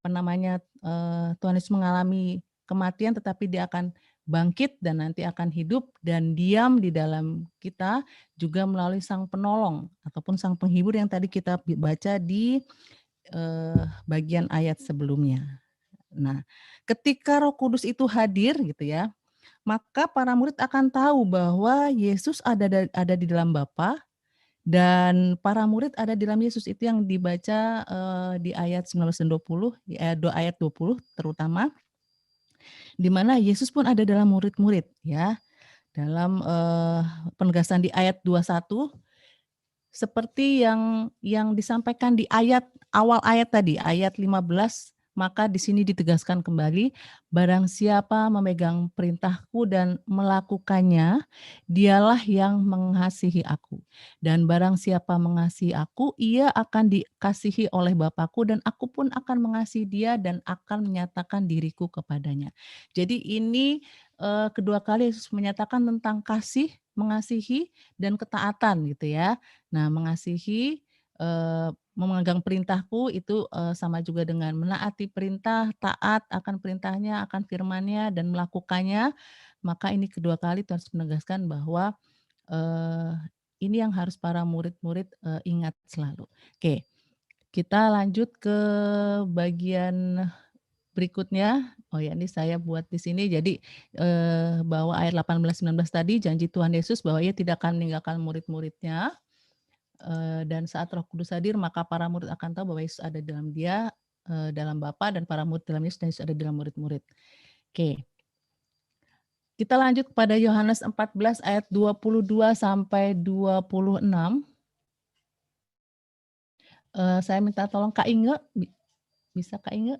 Tuhan Yesus mengalami kematian, tetapi Dia akan bangkit dan nanti akan hidup dan diam di dalam kita juga melalui Sang Penolong ataupun Sang Penghibur yang tadi kita baca di bagian ayat sebelumnya. Nah, ketika Roh Kudus itu hadir gitu ya, maka para murid akan tahu bahwa Yesus ada di dalam Bapa dan para murid ada di dalam Yesus. Itu yang dibaca di ayat 19 dan 20, di ayat 20 terutama, di mana Yesus pun ada dalam murid-murid ya. Dalam penegasan di ayat 21 seperti yang disampaikan di awal ayat tadi, ayat 15, maka di sini ditegaskan kembali, barang siapa memegang perintahku dan melakukannya, dialah yang mengasihi aku. Dan barang siapa mengasihi aku, ia akan dikasihi oleh Bapa-Ku dan aku pun akan mengasihi dia dan akan menyatakan diriku kepadanya. Jadi ini kedua kali Yesus menyatakan tentang kasih, mengasihi, dan ketaatan gitu ya. Nah, mengasihi, memegang perintahku itu sama juga dengan menaati perintah, taat akan perintahnya, akan firman-Nya dan melakukannya. Maka ini kedua kali Tuhan menegaskan bahwa ini yang harus para murid-murid ingat selalu. Oke, kita lanjut ke bagian berikutnya. Oh ya, ini saya buat di sini. Jadi bahwa ayat 18-19 tadi janji Tuhan Yesus bahwa Ia tidak akan meninggalkan murid-muridnya. Dan saat Roh Kudus hadir, maka para murid akan tahu bahwa Yesus ada dalam Dia, dalam Bapa, dan para murid dalam Yesus dan Yesus ada dalam murid-murid. Oke. Kita lanjut kepada Yohanes 14 ayat 22 sampai 26. Saya minta tolong Kak Inge, bisa Kak Inge?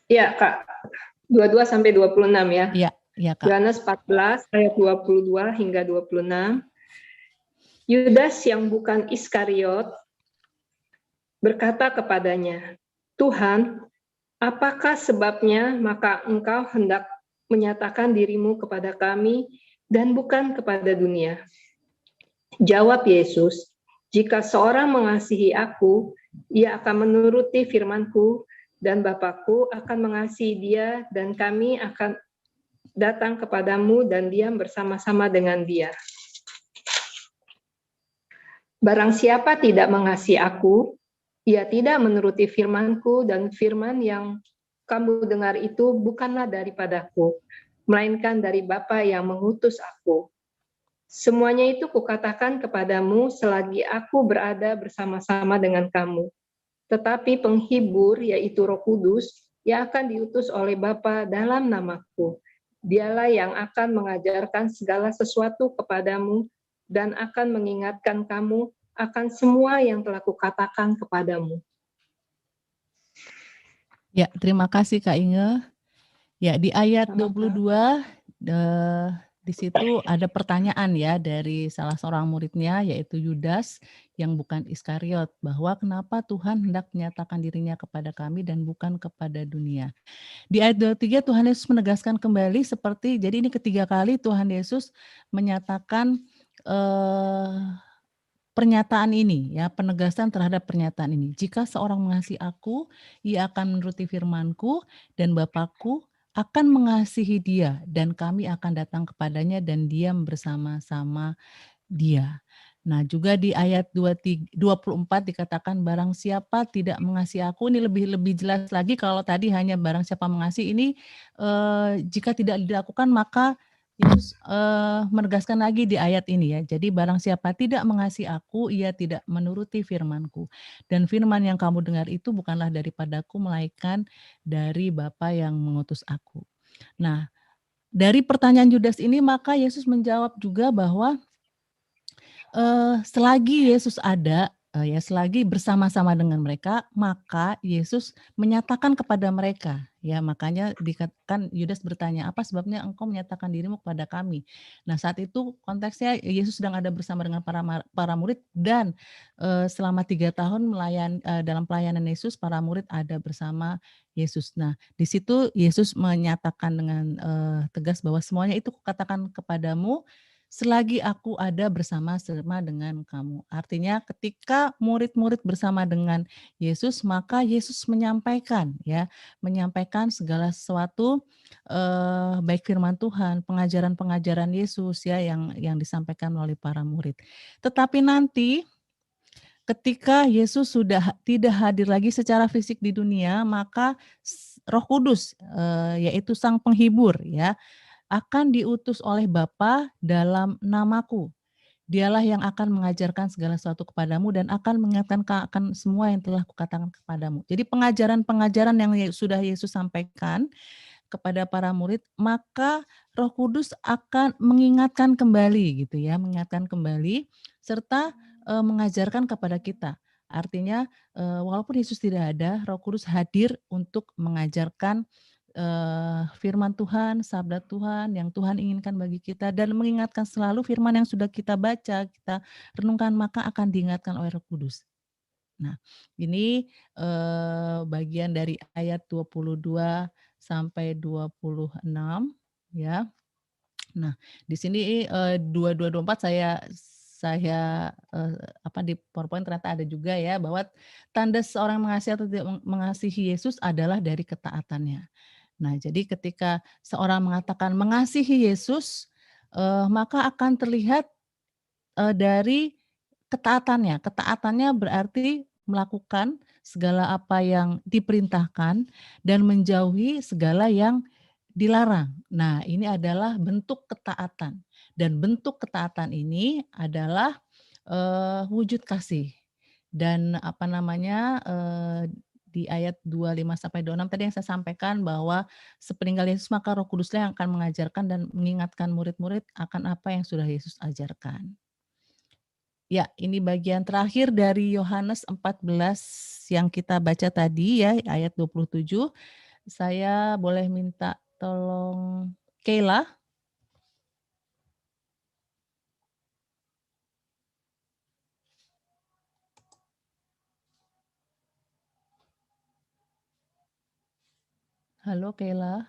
Iya, Kak. 22 sampai 26 ya. Iya, Kak. Yohanes 14 ayat 22 hingga 26. Yudas yang bukan Iskariot berkata kepadanya, Tuhan, apakah sebabnya maka engkau hendak menyatakan dirimu kepada kami dan bukan kepada dunia. Jawab Yesus, jika seorang mengasihi aku, ia akan menuruti firman-Ku, dan Bapa-Ku akan mengasihi dia, dan kami akan datang kepadamu dan diam bersama-sama dengan dia. Barang siapa tidak mengasihi aku, ia tidak menuruti firman-Ku, dan firman yang kamu dengar itu bukanlah daripadaku, melainkan dari Bapa yang mengutus aku. Semuanya itu kukatakan kepadamu selagi aku berada bersama-sama dengan kamu. Tetapi penghibur, yaitu Roh Kudus, yang akan diutus oleh Bapa dalam namaku. Dialah yang akan mengajarkan segala sesuatu kepadamu dan akan mengingatkan kamu akan semua yang telah kukatakan kepadamu. Ya, terima kasih Kak Inge. Ya, di ayat 22 di situ ada pertanyaan ya dari salah seorang muridnya yaitu Yudas yang bukan Iskariot, bahwa kenapa Tuhan hendak menyatakan dirinya kepada kami dan bukan kepada dunia. Di ayat 23 Tuhan Yesus menegaskan kembali seperti, jadi ini ketiga kali Tuhan Yesus menyatakan pernyataan ini ya, penegasan terhadap pernyataan ini. Jika seorang mengasihi aku, ia akan menuruti firman-Ku, dan Bapa-Ku akan mengasihi dia, dan kami akan datang kepadanya dan diam bersama-sama dia. Nah, juga di ayat 24 dikatakan barang siapa tidak mengasihi aku, ini lebih jelas lagi. Kalau tadi hanya barang siapa mengasihi, ini jika tidak dilakukan maka Yesus menegaskan lagi di ayat ini ya. Jadi barang siapa tidak mengasihi aku, ia tidak menuruti firman-Ku. Dan firman yang kamu dengar itu bukanlah daripadaku, melainkan dari Bapa yang mengutus aku. Nah, dari pertanyaan Yudas ini maka Yesus menjawab juga bahwa selagi Yesus ada, ya selagi bersama-sama dengan mereka, maka Yesus menyatakan kepada mereka, ya makanya dikatakan Yudas bertanya, apa sebabnya engkau menyatakan dirimu kepada kami? Nah saat itu konteksnya Yesus sedang ada bersama dengan para murid dan selama 3 tahun dalam pelayanan Yesus, para murid ada bersama Yesus. Nah di situ Yesus menyatakan dengan tegas bahwa semuanya itu kukatakan kepadamu selagi aku ada bersama-sama dengan kamu. Artinya ketika murid-murid bersama dengan Yesus, maka Yesus menyampaikan segala sesuatu baik firman Tuhan, pengajaran-pengajaran Yesus ya yang disampaikan melalui para murid. Tetapi nanti ketika Yesus sudah tidak hadir lagi secara fisik di dunia, maka Roh Kudus yaitu Sang Penghibur ya akan diutus oleh Bapa dalam namaku. Dialah yang akan mengajarkan segala sesuatu kepadamu dan akan mengingatkan akan semua yang telah kukatakan kepadamu. Jadi pengajaran-pengajaran yang sudah Yesus sampaikan kepada para murid, maka Roh Kudus akan mengingatkan kembali gitu ya, mengingatkan kembali serta mengajarkan kepada kita. Artinya walaupun Yesus tidak ada, Roh Kudus hadir untuk mengajarkan firman Tuhan, sabda Tuhan yang Tuhan inginkan bagi kita dan mengingatkan selalu firman yang sudah kita baca, kita renungkan maka akan diingatkan oleh Roh Kudus. Nah, ini bagian dari ayat 22 sampai 26 ya. Nah, di sini 22-24 saya di PowerPoint ternyata ada juga ya bahwa tanda seorang mengasihi atau tidak mengasihi Yesus adalah dari ketaatannya. Nah, jadi ketika seorang mengatakan mengasihi Yesus, maka akan terlihat dari ketaatannya. Ketaatannya berarti melakukan segala apa yang diperintahkan dan menjauhi segala yang dilarang. Nah, ini adalah bentuk ketaatan. Dan bentuk ketaatan ini adalah wujud kasih. Dan di ayat 25 sampai 26 tadi yang saya sampaikan bahwa sepeninggal Yesus maka Roh Kuduslah yang akan mengajarkan dan mengingatkan murid-murid akan apa yang sudah Yesus ajarkan. Ya, ini bagian terakhir dari Yohanes 14 yang kita baca tadi ya, ayat 27. Saya boleh minta tolong Kayla. Halo Kayla.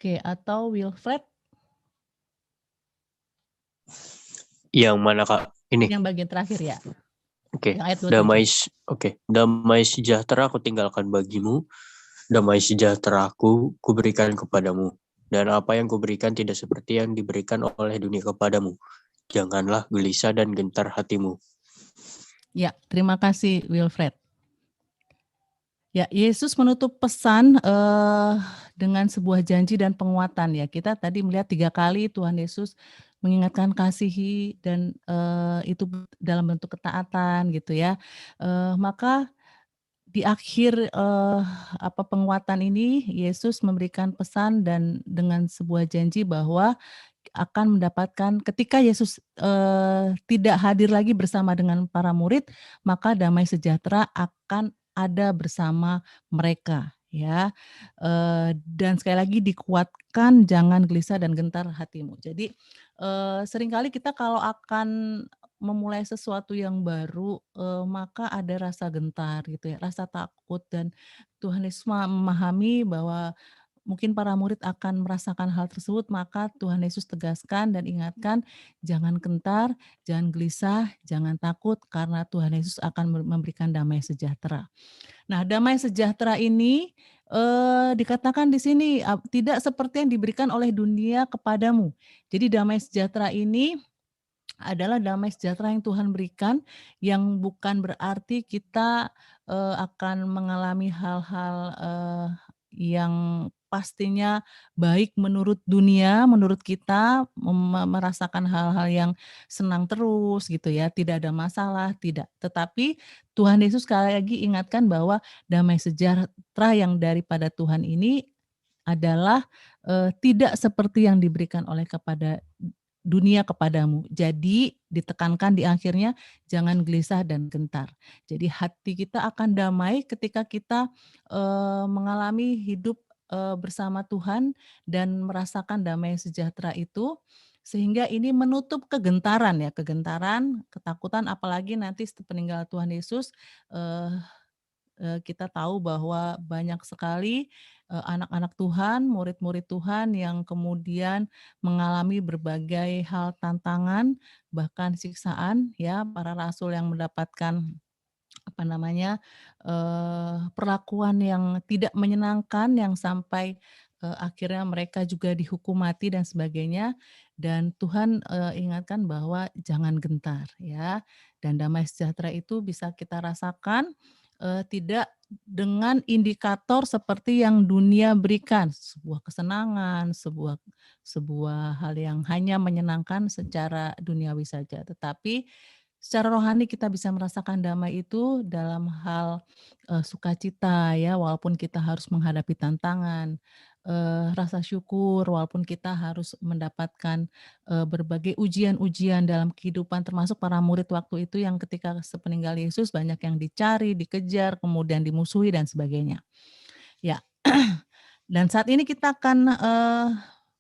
Oke, atau Wilfred Yang mana Kak? Ini. yang bagian terakhir ya. Oke. Yang ayat 27. Damai sejahtera aku tinggalkan bagimu, damai sejahtera aku kuberikan kepadamu. Dan apa yang kuberikan tidak seperti yang diberikan oleh dunia kepadamu. Janganlah gelisah dan gentar hatimu. Ya, terima kasih Wilfred. Ya, Yesus menutup pesan dengan sebuah janji dan penguatan ya. Kita tadi melihat 3 kali Tuhan Yesus mengingatkan kasihi dan itu dalam bentuk ketaatan gitu ya. Maka di akhir penguatan ini Yesus memberikan pesan dan dengan sebuah janji bahwa akan mendapatkan ketika Yesus tidak hadir lagi bersama dengan para murid, maka damai sejahtera akan ada bersama mereka ya. Dan sekali lagi dikuatkan, jangan gelisah dan gentar hatimu. Jadi seringkali kita kalau akan memulai sesuatu yang baru, maka ada rasa gentar gitu ya, rasa takut, dan Tuhan Yesus memahami bahwa mungkin para murid akan merasakan hal tersebut, maka Tuhan Yesus tegaskan dan ingatkan, jangan gentar, jangan gelisah, jangan takut, karena Tuhan Yesus akan memberikan damai sejahtera. Nah, damai sejahtera ini dikatakan di sini tidak seperti yang diberikan oleh dunia kepadamu. Jadi damai sejahtera ini adalah damai sejahtera yang Tuhan berikan, yang bukan berarti kita akan mengalami hal-hal yang pastinya baik menurut dunia, menurut kita merasakan hal-hal yang senang terus gitu ya, tidak ada masalah, tidak. Tetapi Tuhan Yesus sekali lagi ingatkan bahwa damai sejahtera yang daripada Tuhan ini adalah tidak seperti yang diberikan oleh kepada dunia kepadamu. Jadi ditekankan di akhirnya jangan gelisah dan gentar. Jadi hati kita akan damai ketika kita mengalami hidup bersama Tuhan dan merasakan damai sejahtera itu, sehingga ini menutup kegentaran ya, ketakutan, apalagi nanti peninggalan Tuhan Yesus. Kita tahu bahwa banyak sekali anak-anak Tuhan, murid-murid Tuhan yang kemudian mengalami berbagai hal tantangan, bahkan siksaan ya, para rasul yang mendapatkan perlakuan yang tidak menyenangkan, yang sampai akhirnya mereka juga dihukum mati dan sebagainya. Dan Tuhan ingatkan bahwa jangan gentar ya, dan damai sejahtera itu bisa kita rasakan tidak dengan indikator seperti yang dunia berikan, sebuah kesenangan, sebuah hal yang hanya menyenangkan secara duniawi saja, tetapi secara rohani kita bisa merasakan damai itu dalam hal sukacita ya, walaupun kita harus menghadapi tantangan, rasa syukur walaupun kita harus mendapatkan berbagai ujian-ujian dalam kehidupan, termasuk para murid waktu itu yang ketika sepeninggal Yesus banyak yang dicari, dikejar, kemudian dimusuhi dan sebagainya. Ya. Dan saat ini kita akan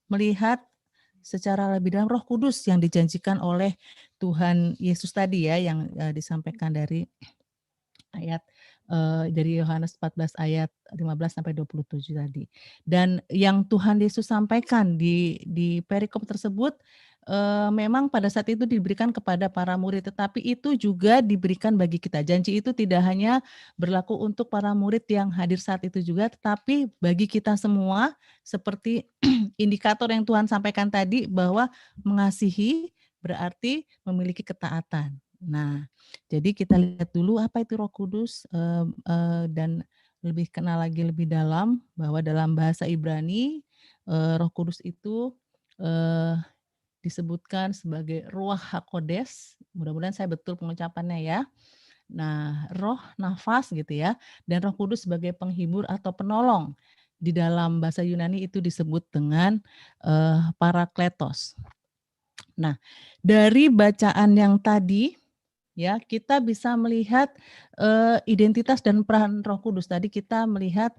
melihat secara lebih dalam Roh Kudus yang dijanjikan oleh Tuhan Yesus tadi ya, yang disampaikan dari ayat dari Yohanes 14 ayat 15 sampai 27 tadi. Dan yang Tuhan Yesus sampaikan di perikop tersebut memang pada saat itu diberikan kepada para murid, tetapi itu juga diberikan bagi kita. Janji itu tidak hanya berlaku untuk para murid yang hadir saat itu juga, tetapi bagi kita semua, seperti indikator yang Tuhan sampaikan tadi, bahwa mengasihi berarti memiliki ketaatan. Nah, jadi kita lihat dulu apa itu Roh Kudus dan lebih kenal lagi lebih dalam bahwa dalam bahasa Ibrani Roh Kudus itu disebutkan sebagai Ruach HaKodes. Mudah-mudahan saya betul pengucapannya ya. Nah, roh, nafas gitu ya, dan Roh Kudus sebagai penghibur atau penolong. Di dalam bahasa Yunani itu disebut dengan Parakletos. Nah, dari bacaan yang tadi ya, kita bisa melihat identitas dan peran Roh Kudus. Tadi kita melihat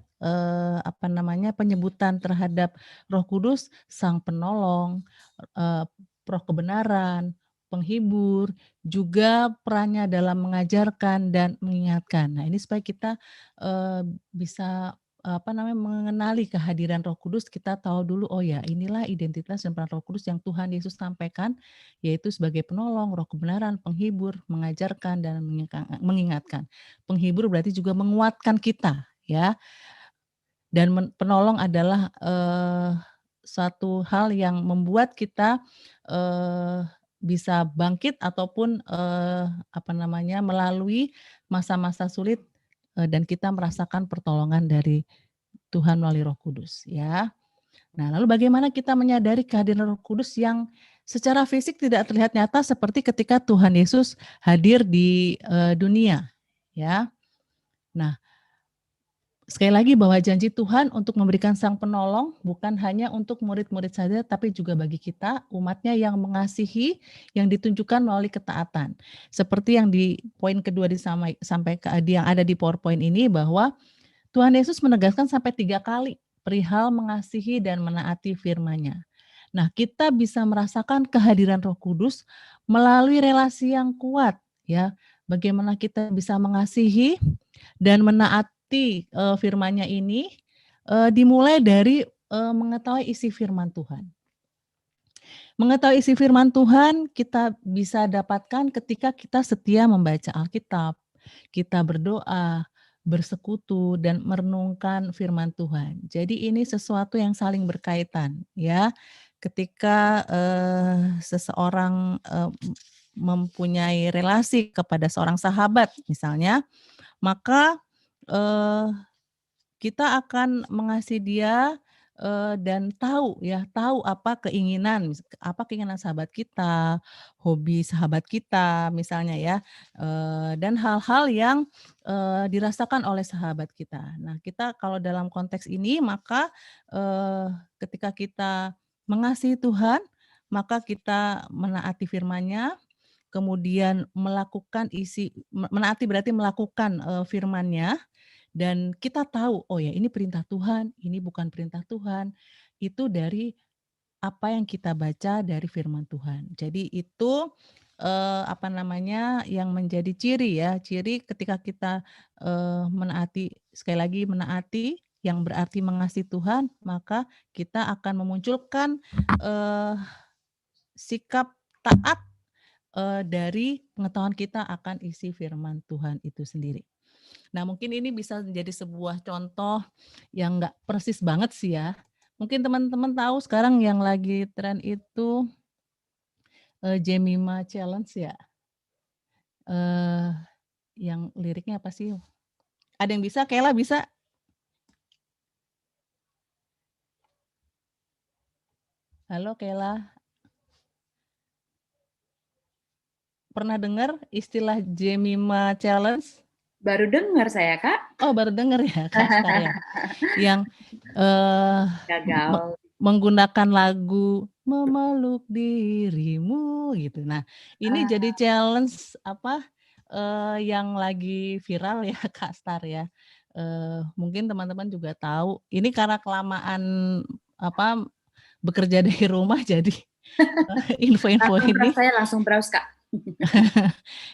penyebutan terhadap Roh Kudus, Sang Penolong, Roh Kebenaran, Penghibur, juga perannya dalam mengajarkan dan mengingatkan. Nah, ini supaya kita bisa mengenali kehadiran Roh Kudus, kita tahu dulu, oh ya, inilah identitas dan peran Roh Kudus yang Tuhan Yesus sampaikan, yaitu sebagai penolong, roh kebenaran, penghibur, mengajarkan dan mengingatkan. Penghibur berarti juga menguatkan kita, ya. Dan penolong adalah suatu hal yang membuat kita bisa bangkit ataupun melalui masa-masa sulit dan kita merasakan pertolongan dari Tuhan melalui Roh Kudus, ya. Nah, lalu bagaimana kita menyadari kehadiran Roh Kudus yang secara fisik tidak terlihat nyata seperti ketika Tuhan Yesus hadir di dunia, ya. Nah, sekali lagi bahwa janji Tuhan untuk memberikan Sang Penolong bukan hanya untuk murid-murid saja, tapi juga bagi kita, umatnya yang mengasihi, yang ditunjukkan melalui ketaatan. Seperti yang di poin kedua sampai yang ada di PowerPoint ini, bahwa Tuhan Yesus menegaskan sampai 3 kali perihal mengasihi dan menaati firman-Nya. Nah, kita bisa merasakan kehadiran Roh Kudus melalui relasi yang kuat, ya. Bagaimana kita bisa mengasihi dan menaati firman-Nya ini dimulai dari mengetahui isi firman Tuhan. Mengetahui isi firman Tuhan kita bisa dapatkan ketika kita setia membaca Alkitab, kita berdoa, bersekutu dan merenungkan firman Tuhan. Jadi ini sesuatu yang saling berkaitan, ya. Ketika seseorang mempunyai relasi kepada seorang sahabat misalnya, maka kita akan mengasihi dia dan tahu apa keinginan sahabat kita, hobi sahabat kita misalnya, ya, dan hal-hal yang dirasakan oleh sahabat kita. Nah, kita kalau dalam konteks ini maka ketika kita mengasihi Tuhan, maka kita menaati firman-Nya, kemudian menaati berarti melakukan firman-Nya. Dan kita tahu, oh ya, ini perintah Tuhan, ini bukan perintah Tuhan. Itu dari apa yang kita baca dari firman Tuhan. Jadi itu yang menjadi ciri ketika kita menaati, sekali lagi menaati yang berarti mengasihi Tuhan, maka kita akan memunculkan sikap taat dari pengetahuan kita akan isi firman Tuhan itu sendiri. Nah, mungkin ini bisa menjadi sebuah contoh yang nggak persis banget sih, ya. Mungkin teman-teman tahu sekarang yang lagi tren itu Jemima Challenge, ya. Yang liriknya apa sih? Ada yang bisa? Kayla bisa? Halo Kayla. Pernah dengar istilah Jemima Challenge? Baru dengar saya, Kak. Oh, baru dengar ya, Kak Star, ya. Yang gagal menggunakan lagu Memeluk Dirimu gitu. Nah, ini jadi challenge yang lagi viral ya, Kak Star, ya. Mungkin teman-teman juga tahu. Ini karena kelamaan bekerja dari rumah, jadi info-info ini. Saya langsung browse, Kak.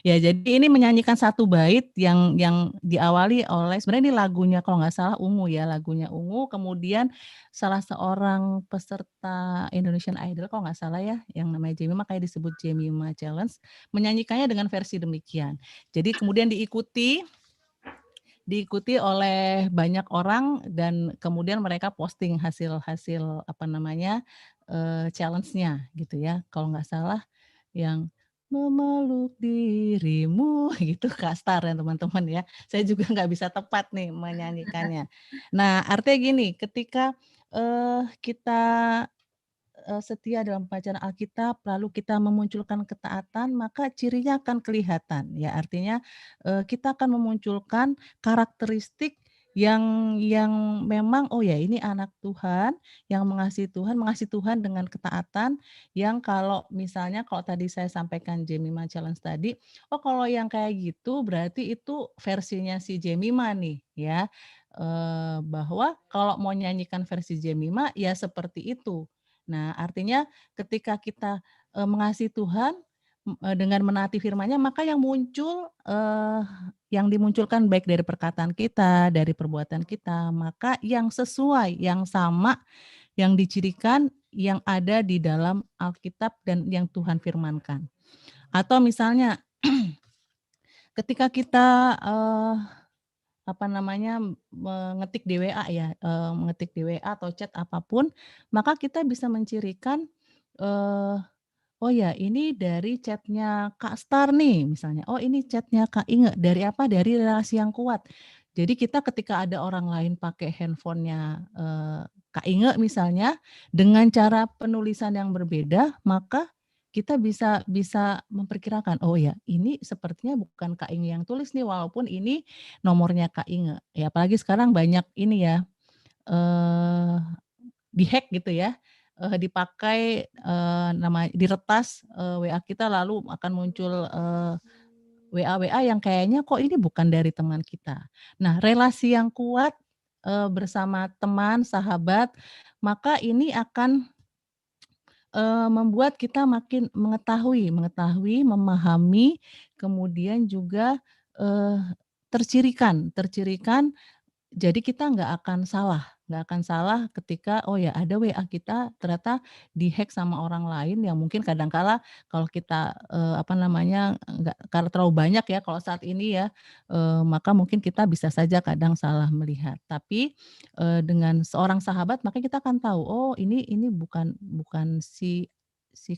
Ya, jadi ini menyanyikan satu bait yang diawali oleh, sebenarnya ini lagunya kalau nggak salah Ungu, ya, lagunya Ungu, kemudian salah seorang peserta Indonesian Idol kalau nggak salah, ya, yang namanya Jemima, kayak disebut Jemima Challenge, menyanyikannya dengan versi demikian. Jadi kemudian diikuti oleh banyak orang dan kemudian mereka posting hasil challenge-nya gitu, ya. Kalau nggak salah yang memeluk dirimu gitu, Kak Star, ya teman-teman, ya. Saya juga nggak bisa tepat nih menyanyikannya. Nah, artinya gini, ketika kita setia dalam bacaan Alkitab, lalu kita memunculkan ketaatan, maka cirinya akan kelihatan, ya. Artinya kita akan memunculkan karakteristik yang memang, oh ya, ini anak Tuhan yang mengasihi Tuhan dengan ketaatan, yang kalau misalnya kalau tadi saya sampaikan Jemima Challenge tadi, oh kalau yang kayak gitu berarti itu versinya si Jemima nih, ya. Bahwa kalau mau nyanyikan versi Jemima ya seperti itu. Nah, artinya ketika kita mengasihi Tuhan, dengan menaati firman-Nya, maka yang muncul yang dimunculkan baik dari perkataan kita, dari perbuatan kita, maka yang sesuai, yang sama, yang dicirikan, yang ada di dalam Alkitab dan yang Tuhan firmankan. Atau misalnya ketika kita mengetik di WA ya, mengetik di WA atau chat apapun, maka kita bisa mencirikan oh ya, ini dari chatnya Kak Star nih misalnya. Oh ini chatnya Kak Inge. Dari apa? Dari relasi yang kuat. Jadi kita ketika ada orang lain pakai handphonenya Kak Inge misalnya, dengan cara penulisan yang berbeda, maka kita bisa memperkirakan, oh ya ini sepertinya bukan Kak Inge yang tulis nih, walaupun ini nomornya Kak Inge. Ya apalagi sekarang banyak ini ya, dihack gitu ya. Dipakai diretas WA kita, lalu akan muncul WA yang kayaknya kok ini bukan dari teman kita. Nah, relasi yang kuat bersama teman, sahabat, maka ini akan membuat kita makin mengetahui, memahami, kemudian juga tercirikan. Jadi kita nggak akan salah ketika oh ya ada WA kita ternyata dihack sama orang lain yang mungkin kadangkala kalau kita nggak karena terlalu banyak ya kalau saat ini ya, maka mungkin kita bisa saja kadang salah melihat. Tapi dengan seorang sahabat maka kita akan tahu oh ini bukan si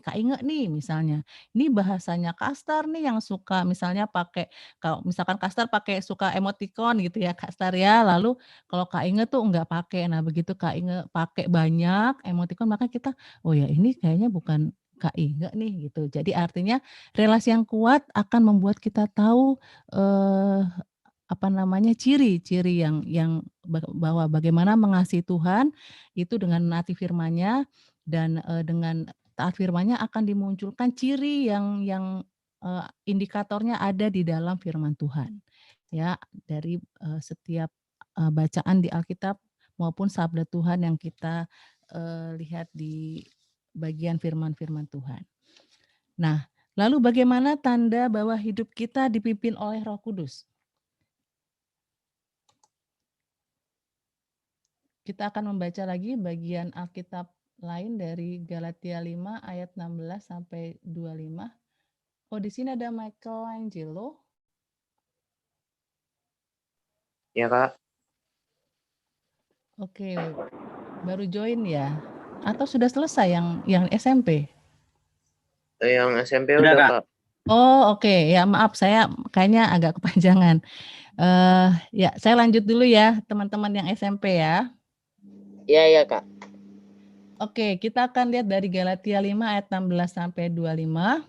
Kak Inge nih misalnya. Ini bahasanya Kak Star nih yang suka misalnya pakai, kalau misalkan Kak Star pakai suka emoticon gitu ya Kak Star ya, lalu kalau Kak Inge tuh enggak pakai. Nah begitu Kak Inge pakai banyak emoticon maka kita, oh ya ini kayaknya bukan Kak Inge nih gitu. Jadi artinya relasi yang kuat akan membuat kita tahu ciri-ciri yang bahwa bagaimana mengasihi Tuhan itu dengan menaati firman-Nya, dan dengan taat firman-Nya akan dimunculkan ciri yang indikatornya ada di dalam firman Tuhan. Ya, dari setiap bacaan di Alkitab maupun sabda Tuhan yang kita lihat di bagian firman-firman Tuhan. Nah, lalu bagaimana tanda bahwa hidup kita dipimpin oleh Roh Kudus? Kita akan membaca lagi bagian Alkitab lain dari Galatia 5 ayat 16 sampai 25. Oh, di sini ada Michelangelo. Ya, Kak. Oke, baru join ya? Atau sudah selesai yang SMP? Yang SMP udah, Kak. Oh, oke. Ya, maaf saya kayaknya agak kepanjangan. Ya, saya lanjut dulu ya, teman-teman yang SMP ya. Iya, Kak. Oke, kita akan lihat dari Galatia 5 ayat 16 sampai 25.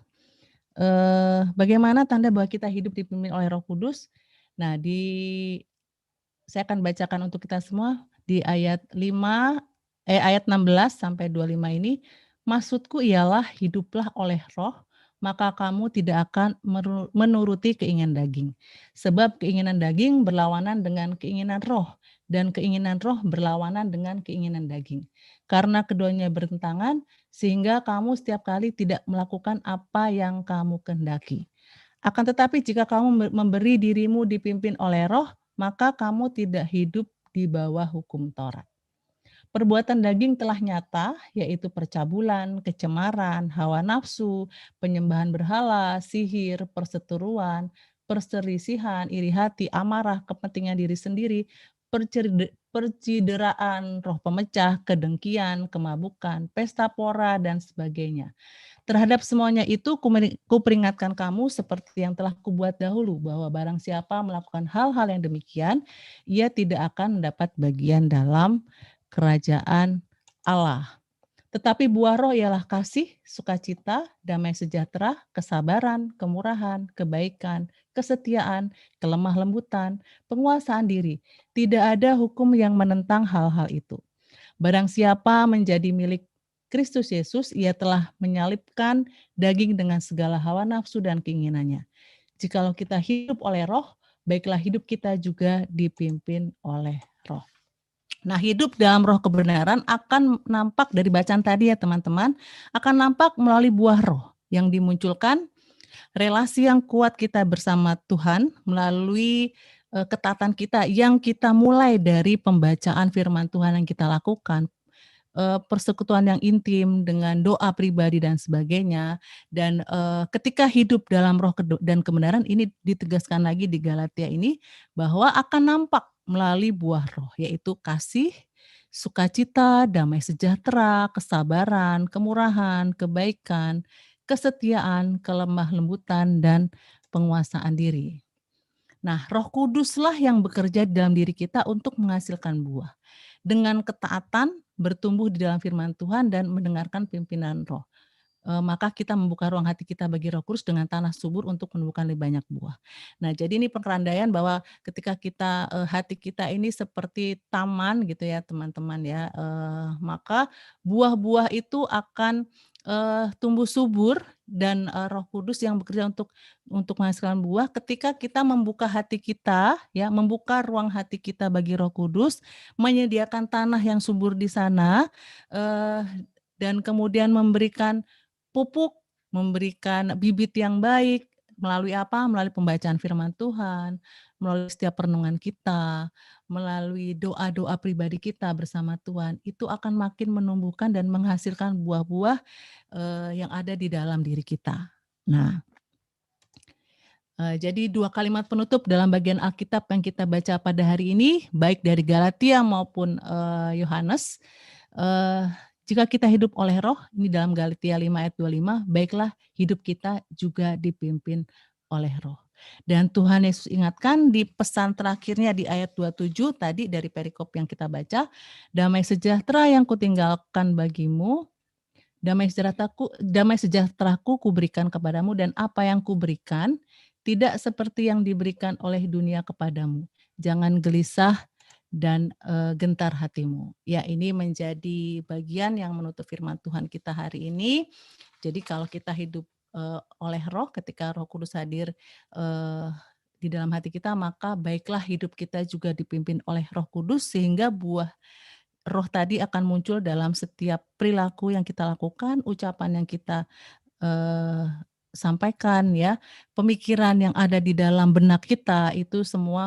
Bagaimana tanda bahwa kita hidup dipimpin oleh Roh Kudus? Nah, saya akan bacakan untuk kita semua di ayat 16 sampai 25 ini. Maksudku ialah hiduplah oleh Roh, maka kamu tidak akan menuruti keinginan daging. Sebab keinginan daging berlawanan dengan keinginan roh, dan keinginan roh berlawanan dengan keinginan daging. Karena keduanya bertentangan, sehingga kamu setiap kali tidak melakukan apa yang kamu kehendaki. Akan tetapi jika kamu memberi dirimu dipimpin oleh roh, maka kamu tidak hidup di bawah hukum Taurat. Perbuatan daging telah nyata, yaitu percabulan, kecemaran, hawa nafsu, penyembahan berhala, sihir, perseteruan, perselisihan, iri hati, amarah, kepentingan diri sendiri, percideraan, roh pemecah, kedengkian, kemabukan, pesta pora, dan sebagainya. Terhadap semuanya itu kuperingatkan kamu seperti yang telah kubuat dahulu, bahwa barang siapa melakukan hal-hal yang demikian, ia tidak akan mendapat bagian dalam kerajaan Allah. Tetapi buah roh ialah kasih, sukacita, damai sejahtera, kesabaran, kemurahan, kebaikan, kesetiaan, kelemah lembutan, penguasaan diri. Tidak ada hukum yang menentang hal-hal itu. Barang siapa menjadi milik Kristus Yesus, ia telah menyalibkan daging dengan segala hawa nafsu dan keinginannya. Jikalau kita hidup oleh roh, baiklah hidup kita juga dipimpin oleh roh. Nah, hidup dalam roh kebenaran akan nampak dari bacaan tadi ya teman-teman, akan nampak melalui buah roh yang dimunculkan relasi yang kuat kita bersama Tuhan melalui ketaatan kita yang kita mulai dari pembacaan firman Tuhan yang kita lakukan, persekutuan yang intim dengan doa pribadi dan sebagainya, dan ketika hidup dalam roh dan kebenaran, ini ditegaskan lagi di Galatia ini bahwa akan nampak melalui buah roh, yaitu kasih, sukacita, damai sejahtera, kesabaran, kemurahan, kebaikan, kesetiaan, kelemah lembutan, dan penguasaan diri. Nah, Roh Kuduslah yang bekerja di dalam diri kita untuk menghasilkan buah. Dengan ketaatan, bertumbuh di dalam firman Tuhan dan mendengarkan pimpinan Roh. Maka kita membuka ruang hati kita bagi Roh Kudus dengan tanah subur untuk menumbuhkan lebih banyak buah. Nah, jadi ini kerandaian bahwa ketika kita hati kita ini seperti taman gitu ya teman-teman ya, maka buah-buah itu akan tumbuh subur dan Roh Kudus yang bekerja untuk menghasilkan buah ketika kita membuka hati kita ya, membuka ruang hati kita bagi Roh Kudus, menyediakan tanah yang subur di sana, dan kemudian memberikan pupuk, memberikan bibit yang baik melalui apa? Melalui pembacaan firman Tuhan, melalui setiap renungan kita, melalui doa-doa pribadi kita bersama Tuhan. Itu akan makin menumbuhkan dan menghasilkan buah-buah yang ada di dalam diri kita. Nah, jadi 2 kalimat penutup dalam bagian Alkitab yang kita baca pada hari ini, baik dari Galatia maupun Yohanes. Jika kita hidup oleh roh, ini dalam Galatia 5 ayat 25, baiklah hidup kita juga dipimpin oleh roh. Dan Tuhan Yesus ingatkan di pesan terakhirnya di ayat 27 tadi dari perikop yang kita baca, damai sejahtera yang kutinggalkan bagimu, damai sejahteraku kuberikan kepadamu, dan apa yang kuberikan tidak seperti yang diberikan oleh dunia kepadamu. Jangan gelisah dan gentar hatimu. Ya, ini menjadi bagian yang menutup firman Tuhan kita hari ini. Jadi kalau kita hidup oleh roh, ketika Roh Kudus hadir di dalam hati kita, maka baiklah hidup kita juga dipimpin oleh Roh Kudus, sehingga buah roh tadi akan muncul dalam setiap perilaku yang kita lakukan, ucapan yang kita sampaikan ya, pemikiran yang ada di dalam benak kita, itu semua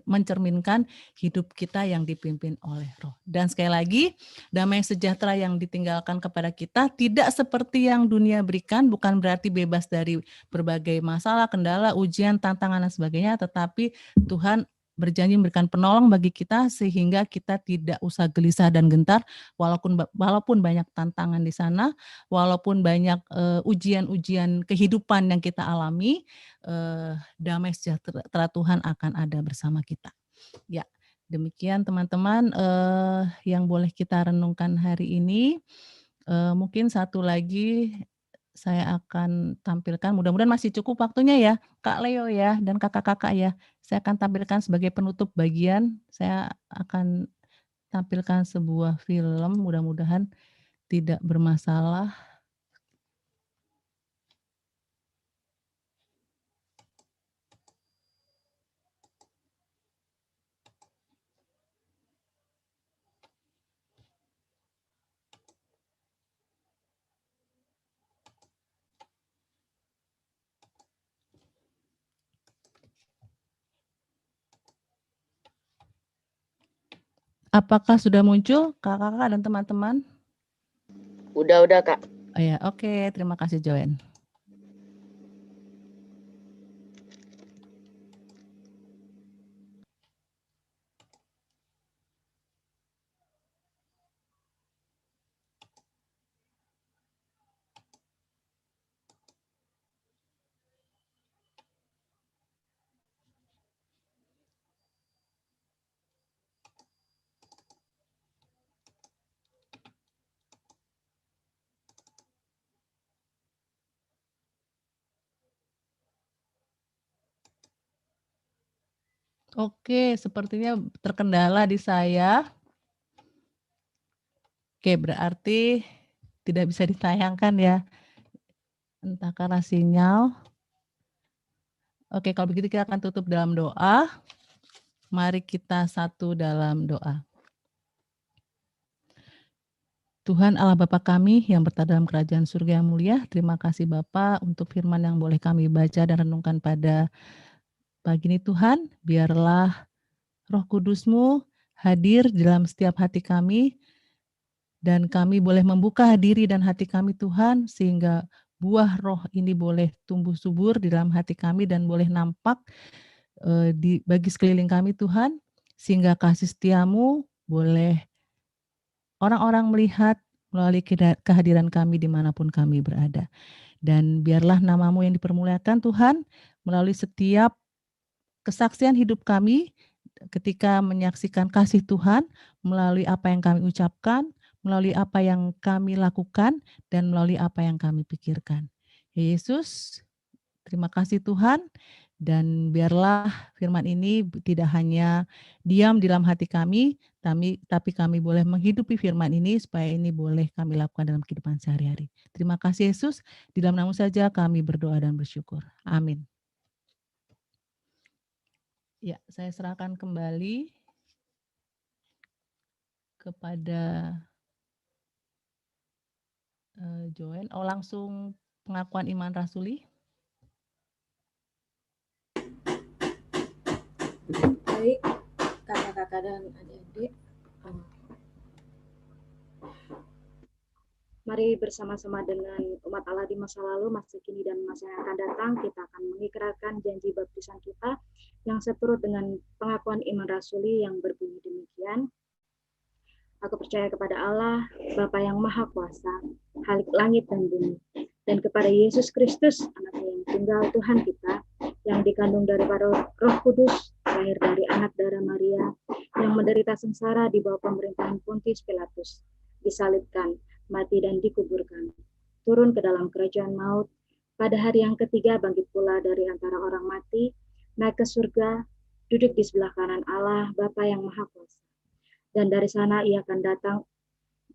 mencerminkan hidup kita yang dipimpin oleh roh. Dan sekali lagi, damai sejahtera yang ditinggalkan kepada kita tidak seperti yang dunia berikan, bukan berarti bebas dari berbagai masalah, kendala, ujian, tantangan dan sebagainya, tetapi Tuhan berjanji memberikan penolong bagi kita sehingga kita tidak usah gelisah dan gentar walaupun banyak tantangan di sana, walaupun banyak ujian-ujian kehidupan yang kita alami, damai sejahtera Tuhan akan ada bersama kita. Ya, demikian teman-teman yang boleh kita renungkan hari ini. Mungkin satu lagi saya akan tampilkan, mudah-mudahan masih cukup waktunya ya, Kak Leo ya, dan kakak-kakak ya. Saya akan tampilkan sebagai penutup bagian, saya akan tampilkan sebuah film, mudah-mudahan tidak bermasalah. Apakah sudah muncul kakak-kakak dan teman-teman? Udah Kak. Oh ya, oke, terima kasih Joen. Oke, sepertinya terkendala di saya. Oke, berarti tidak bisa ditayangkan ya. Entah karena sinyal. Oke, kalau begitu kita akan tutup dalam doa. Mari kita satu dalam doa. Tuhan Allah Bapa kami yang berada dalam kerajaan surga yang mulia, terima kasih Bapa untuk firman yang boleh kami baca dan renungkan pada pagi ini Tuhan. Biarlah Roh Kudus-Mu hadir dalam setiap hati kami, dan kami boleh membuka diri dan hati kami Tuhan, sehingga buah roh ini boleh tumbuh subur di dalam hati kami dan boleh nampak bagi sekeliling kami Tuhan, sehingga kasih setia-Mu boleh orang-orang melihat melalui kehadiran kami dimanapun kami berada. Dan biarlah nama-Mu yang dipermuliakan Tuhan melalui setiap kesaksian hidup kami ketika menyaksikan kasih Tuhan, melalui apa yang kami ucapkan, melalui apa yang kami lakukan, dan melalui apa yang kami pikirkan. Ya Yesus, terima kasih Tuhan, dan biarlah firman ini tidak hanya diam di dalam hati kami, tapi kami boleh menghidupi firman ini supaya ini boleh kami lakukan dalam kehidupan sehari-hari. Terima kasih Yesus, di dalam nama saja kami berdoa dan bersyukur. Amin. Ya, saya serahkan kembali kepada Joen. Langsung pengakuan iman rasuli. Baik, kakak-kakak dan adik-adik, mari bersama-sama dengan umat Allah di masa lalu, masa kini, dan masa yang akan datang, kita akan mengikrarkan janji baptisan kita yang seturut dengan pengakuan iman rasuli yang berbunyi demikian. Aku percaya kepada Allah, Bapa yang Maha Kuasa, Khalik langit dan bumi, dan kepada Yesus Kristus, Anaknya yang tunggal Tuhan kita, yang dikandung daripada Roh Kudus, lahir dari anak darah Maria, yang menderita sengsara di bawah pemerintahan Pontius Pilatus, disalibkan, mati dan dikuburkan, turun ke dalam kerajaan maut, pada hari yang ketiga bangkit pula dari antara orang mati, naik ke surga, duduk di sebelah kanan Allah, Bapa yang Maha Kuasa. Dan dari sana ia akan datang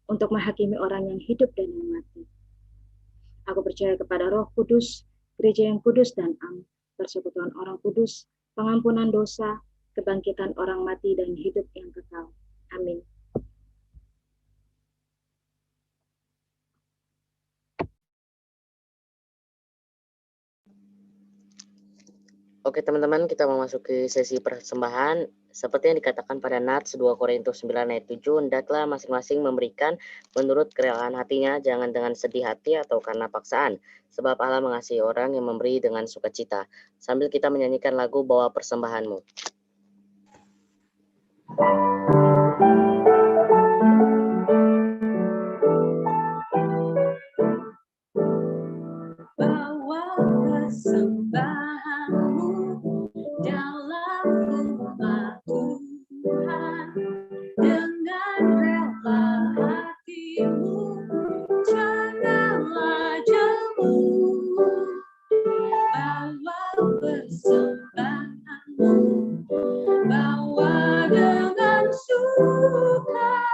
untuk menghakimi orang yang hidup dan yang mati. Aku percaya kepada Roh Kudus, gereja yang kudus dan am, persekutuan orang kudus, pengampunan dosa, kebangkitan orang mati dan hidup yang kekal. Amin. Oke teman-teman, kita memasuki sesi persembahan. Seperti yang dikatakan pada Nats 2 Korintus 9 ayat 7, hendaklah masing-masing memberikan menurut kerelaan hatinya, jangan dengan sedih hati atau karena paksaan. Sebab Allah mengasihi orang yang memberi dengan sukacita. Sambil kita menyanyikan lagu Bawa Persembahanmu. Bawa persembahanmu dalam rumah Tuhan, dengan rela hatimu, janganlah jemu. Bawa persembahanmu, bawa dengan suka,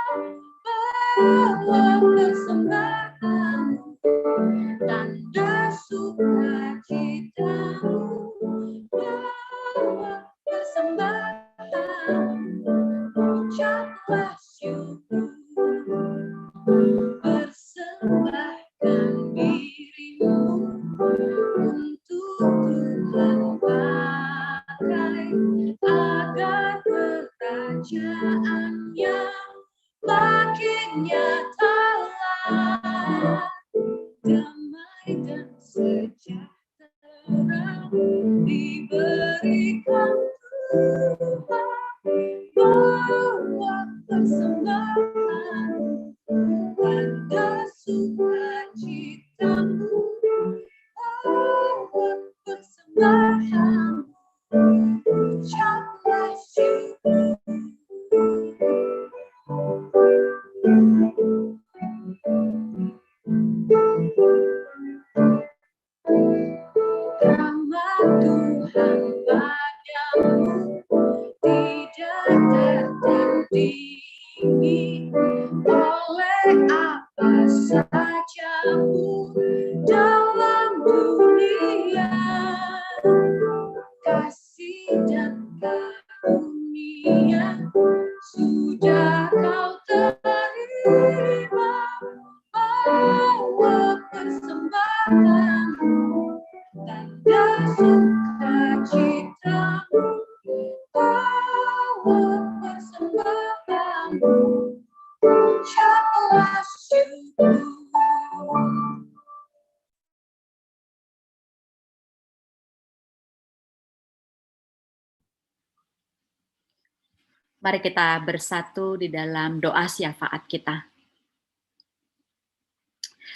bawa persembahanmu, tanda sukacitamu, bawa persembahanmu, ucaplah syukur, persembahkan dirimu untuk Tuhan pakai, agar kerajaannya makin nyatalah, damai dan sejahtera diberikan Tuhan. Bawa persembahan, tanda sukacitamu, bawa persembahan, ucaplah syukur. Rahmat Tuhan padamu tidak tertandingi oleh apa sajamu dalam dunia. Kasih dan karunia sudah kau terima Mari kita bersatu di dalam doa syafaat kita.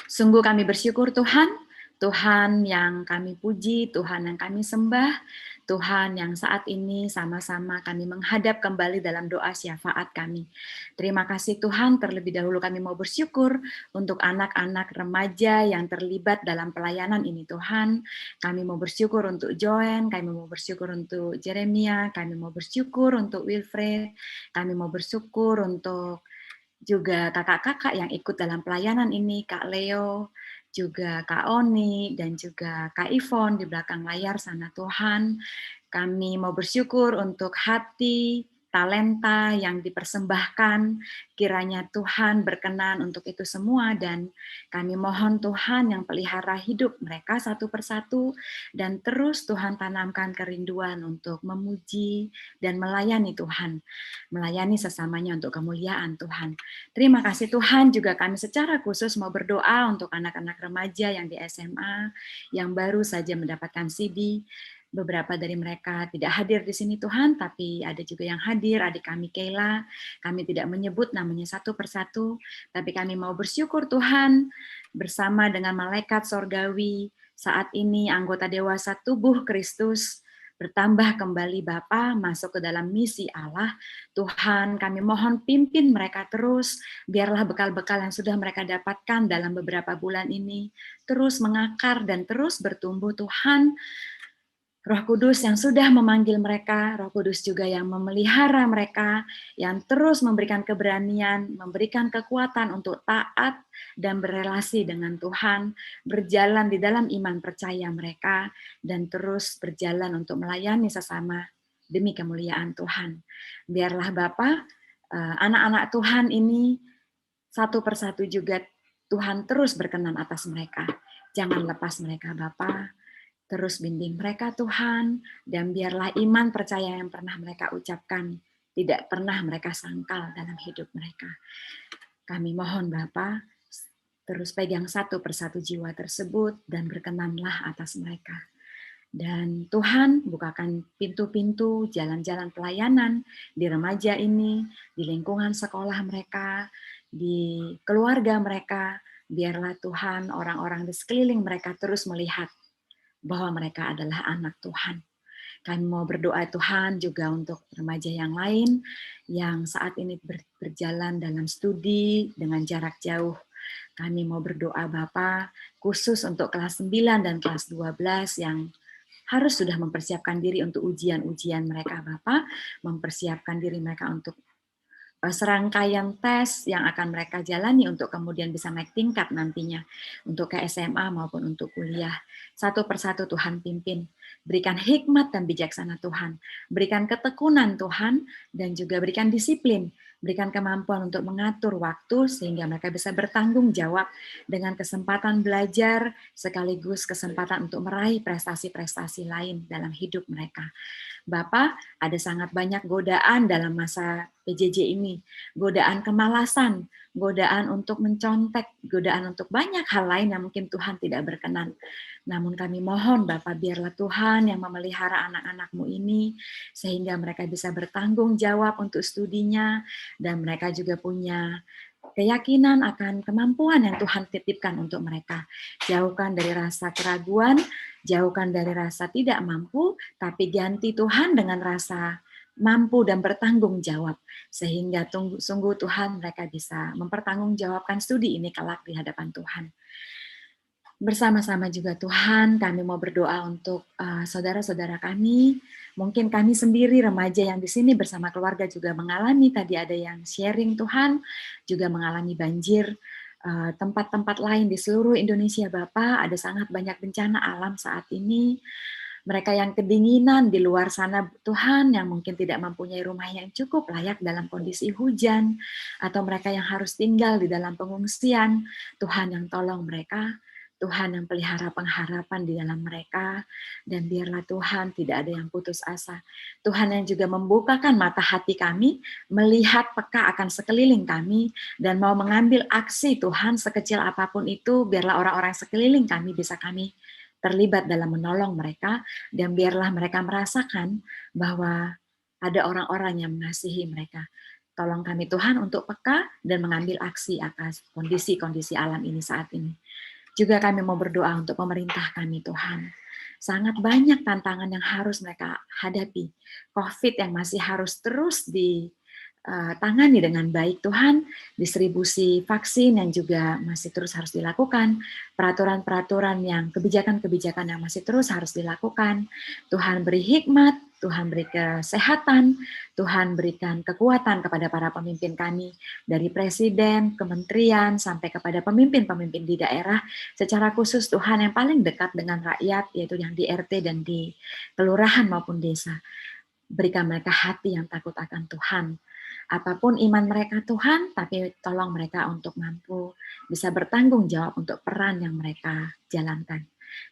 Sungguh kami bersyukur Tuhan, Tuhan yang kami puji, Tuhan yang kami sembah, Tuhan yang saat ini sama-sama kami menghadap kembali dalam doa syafaat kami. Terima kasih Tuhan, terlebih dahulu kami mau bersyukur untuk anak-anak remaja yang terlibat dalam pelayanan ini Tuhan. Kami mau bersyukur untuk Joen, kami mau bersyukur untuk Jeremia, kami mau bersyukur untuk Wilfred, kami mau bersyukur untuk juga kakak-kakak yang ikut dalam pelayanan ini, Kak Leo, juga Kak Oni, dan juga Kak Ivon di belakang layar sana Tuhan. Kami mau bersyukur untuk hati, talenta yang dipersembahkan, kiranya Tuhan berkenan untuk itu semua, dan kami mohon Tuhan yang pelihara hidup mereka satu persatu, dan terus Tuhan tanamkan kerinduan untuk memuji dan melayani Tuhan, melayani sesamanya untuk kemuliaan Tuhan. Terima kasih Tuhan, juga kami secara khusus mau berdoa untuk anak-anak remaja yang di SMA, yang baru saja mendapatkan CD. Beberapa dari mereka tidak hadir di sini Tuhan, tapi ada juga yang hadir, adik kami Kayla. Kami tidak menyebut namanya satu persatu, tapi kami mau bersyukur Tuhan bersama dengan malaikat sorgawi saat ini anggota dewasa tubuh Kristus bertambah kembali Bapa masuk ke dalam misi Allah. Tuhan, kami mohon pimpin mereka terus, biarlah bekal-bekal yang sudah mereka dapatkan dalam beberapa bulan ini terus mengakar dan terus bertumbuh Tuhan. Roh Kudus yang sudah memanggil mereka, Roh Kudus juga yang memelihara mereka, yang terus memberikan keberanian, memberikan kekuatan untuk taat dan berelasi dengan Tuhan, berjalan di dalam iman percaya mereka, dan terus berjalan untuk melayani sesama demi kemuliaan Tuhan. Biarlah Bapa, anak-anak Tuhan ini satu persatu juga Tuhan terus berkenan atas mereka. Jangan lepas mereka Bapa. Terus bimbing mereka Tuhan, dan biarlah iman percaya yang pernah mereka ucapkan tidak pernah mereka sangkal dalam hidup mereka. Kami mohon Bapa, terus pegang satu persatu jiwa tersebut dan berkenanlah atas mereka. Dan Tuhan bukakan pintu-pintu jalan-jalan pelayanan di remaja ini, di lingkungan sekolah mereka, di keluarga mereka. Biarlah Tuhan orang-orang di sekeliling mereka terus melihat bahwa mereka adalah anak Tuhan. Kami mau berdoa Tuhan juga untuk remaja yang lain yang saat ini berjalan dalam studi dengan jarak jauh. Kami mau berdoa Bapa khusus untuk kelas 9 dan kelas 12 yang harus sudah mempersiapkan diri untuk ujian-ujian mereka Bapa, mempersiapkan diri mereka untuk serangkaian tes yang akan mereka jalani untuk kemudian bisa naik tingkat nantinya untuk ke SMA maupun untuk kuliah. Satu persatu Tuhan pimpin, berikan hikmat dan bijaksana Tuhan, berikan ketekunan Tuhan, dan juga berikan disiplin, berikan kemampuan untuk mengatur waktu sehingga mereka bisa bertanggung jawab dengan kesempatan belajar sekaligus kesempatan untuk meraih prestasi-prestasi lain dalam hidup mereka. Bapak, ada sangat banyak godaan dalam masa PJJ ini. Godaan kemalasan, godaan untuk mencontek, godaan untuk banyak hal lain yang mungkin Tuhan tidak berkenan. Namun kami mohon Bapak, biarlah Tuhan yang memelihara anak-anak-Mu ini, sehingga mereka bisa bertanggung jawab untuk studinya, dan mereka juga punya keyakinan akan kemampuan yang Tuhan titipkan untuk mereka. Jauhkan dari rasa keraguan, jauhkan dari rasa tidak mampu, tapi ganti Tuhan dengan rasa mampu dan bertanggung jawab. Sehingga sungguh Tuhan mereka bisa mempertanggungjawabkan studi ini kelak di hadapan Tuhan. Bersama-sama juga Tuhan, kami mau berdoa untuk saudara-saudara kami. Mungkin kami sendiri remaja yang di sini bersama keluarga juga mengalami, tadi ada yang sharing Tuhan, juga mengalami banjir. Tempat-tempat lain di seluruh Indonesia Bapak, ada sangat banyak bencana alam saat ini. Mereka yang kedinginan di luar sana Tuhan, yang mungkin tidak mempunyai rumah yang cukup layak dalam kondisi hujan, atau mereka yang harus tinggal di dalam pengungsian, Tuhan yang tolong mereka. Tuhan yang pelihara pengharapan di dalam mereka, dan biarlah Tuhan tidak ada yang putus asa. Tuhan yang juga membukakan mata hati kami, melihat peka akan sekeliling kami, dan mau mengambil aksi Tuhan sekecil apapun itu, biarlah orang-orang sekeliling kami bisa kami terlibat dalam menolong mereka, dan biarlah mereka merasakan bahwa ada orang-orang yang mengasihi mereka. Tolong kami Tuhan untuk peka dan mengambil aksi atas kondisi-kondisi alam ini saat ini. Juga kami mau berdoa untuk pemerintah kami Tuhan. Sangat banyak tantangan yang harus mereka hadapi. COVID yang masih harus terus ditangani dengan baik Tuhan. Distribusi vaksin yang juga masih terus harus dilakukan. Peraturan-peraturan yang kebijakan-kebijakan yang masih terus harus dilakukan. Tuhan beri hikmat, Tuhan beri kesehatan, Tuhan berikan kekuatan kepada para pemimpin kami, dari presiden, kementerian, sampai kepada pemimpin-pemimpin di daerah, secara khusus Tuhan yang paling dekat dengan rakyat, yaitu yang di RT dan di kelurahan maupun desa. Berikan mereka hati yang takut akan Tuhan. Apapun iman mereka Tuhan, tapi tolong mereka untuk mampu bisa bertanggung jawab untuk peran yang mereka jalankan.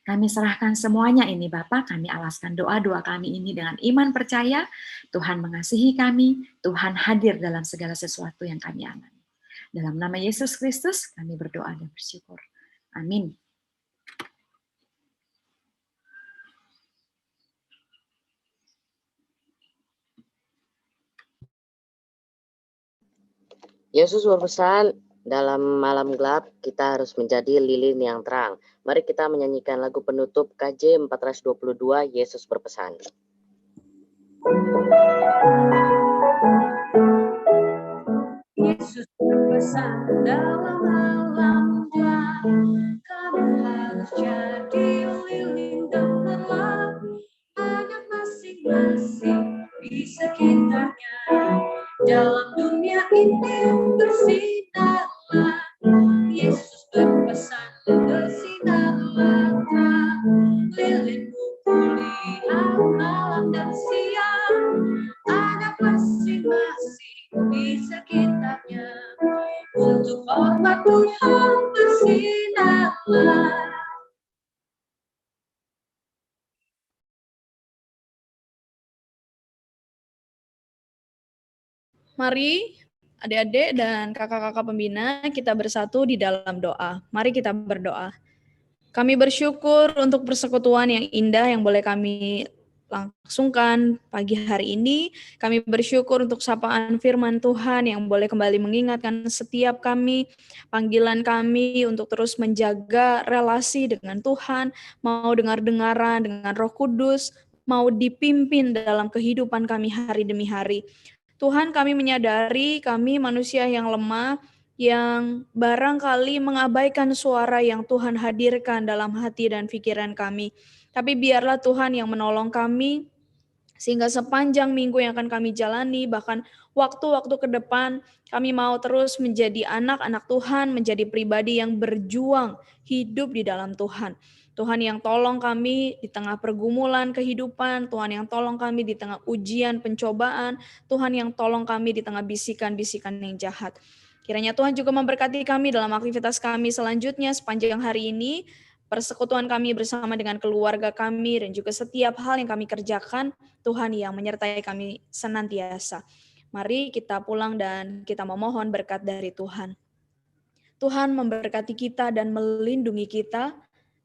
Kami serahkan semuanya ini Bapa, kami alaskan doa-doa kami ini dengan iman percaya, Tuhan mengasihi kami, Tuhan hadir dalam segala sesuatu yang kami alami. Dalam nama Yesus Kristus kami berdoa dan bersyukur. Amin. Yesus berpesan, dalam malam gelap kita harus menjadi lilin yang terang. Mari kita menyanyikan lagu penutup KJ 422, Yesus berpesan. Yesus berpesan dalam malam gelap, kamu harus jadi lilin gemerlap, anak masing-masing di sekitarnya. Dalam dunia ini bersinarlah, Yesus berpesan bersinarlah terang, lilinmu kulihat malam dan siang, anak masing-masing di sekitarnya. Untuk hormat Tuhan bersinarlah. Mari adik-adik dan kakak-kakak pembina kita bersatu di dalam doa. Mari kita berdoa. Kami bersyukur untuk persekutuan yang indah yang boleh kami langsungkan pagi hari ini. Kami bersyukur untuk sapaan firman Tuhan yang boleh kembali mengingatkan setiap kami, panggilan kami untuk terus menjaga relasi dengan Tuhan, mau dengar-dengaran dengan Roh Kudus, mau dipimpin dalam kehidupan kami hari demi hari. Tuhan, kami menyadari kami manusia yang lemah, yang barangkali mengabaikan suara yang Tuhan hadirkan dalam hati dan pikiran kami. Tapi biarlah Tuhan yang menolong kami, sehingga sepanjang minggu yang akan kami jalani, bahkan waktu-waktu ke depan, kami mau terus menjadi anak-anak Tuhan, menjadi pribadi yang berjuang hidup di dalam Tuhan. Tuhan yang tolong kami di tengah pergumulan kehidupan, Tuhan yang tolong kami di tengah ujian pencobaan, Tuhan yang tolong kami di tengah bisikan-bisikan yang jahat. Kiranya Tuhan juga memberkati kami dalam aktivitas kami selanjutnya sepanjang hari ini, persekutuan kami bersama dengan keluarga kami, dan juga setiap hal yang kami kerjakan, Tuhan yang menyertai kami senantiasa. Mari kita pulang dan kita memohon berkat dari Tuhan. Tuhan memberkati kita dan melindungi kita,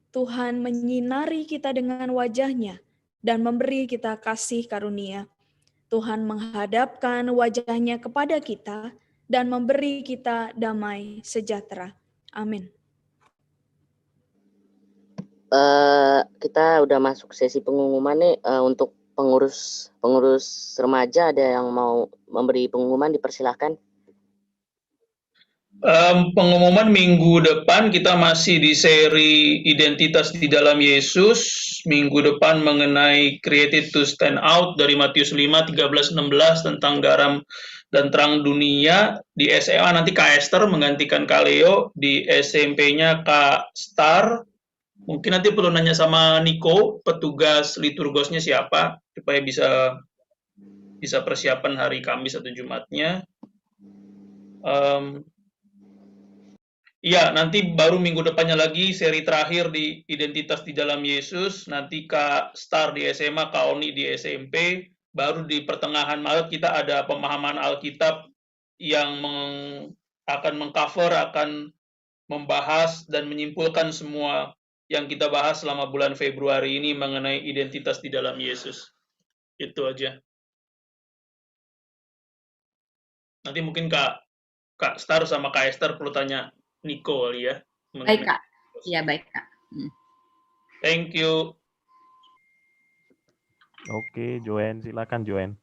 Tuhan menyinari kita dengan wajah-Nya dan memberi kita kasih karunia. Tuhan menghadapkan wajah-Nya kepada kita dan memberi kita damai sejahtera. Amin. Kita udah masuk sesi pengumuman nih. Untuk pengurus remaja ada yang mau memberi pengumuman, dipersilahkan. Pengumuman minggu depan kita masih di seri Identitas di dalam Yesus. Minggu depan mengenai Created to Stand Out dari Matius 5, 13-16 tentang garam dan terang dunia. Di SMA nanti Kak Esther menggantikan Kak Leo, di SMP-nya Kak Star. Mungkin nanti perlu nanya sama Niko, petugas liturgosnya siapa, supaya bisa persiapan hari Kamis atau Jumatnya. Iya, nanti baru minggu depannya lagi seri terakhir di Identitas di dalam Yesus. Nanti Kak Star di SMA, Kak Oni di SMP. Baru di pertengahan Maret kita ada pemahaman Alkitab yang akan mengcover, akan membahas dan menyimpulkan semua yang kita bahas selama bulan Februari ini mengenai identitas di dalam Yesus. Itu aja. Nanti mungkin Kak Star sama Kak Esther perlu tanya Niko kali ya. Baik, Kak. Iya, baik, Kak. Thank you. Oke, Joen, silakan Joen.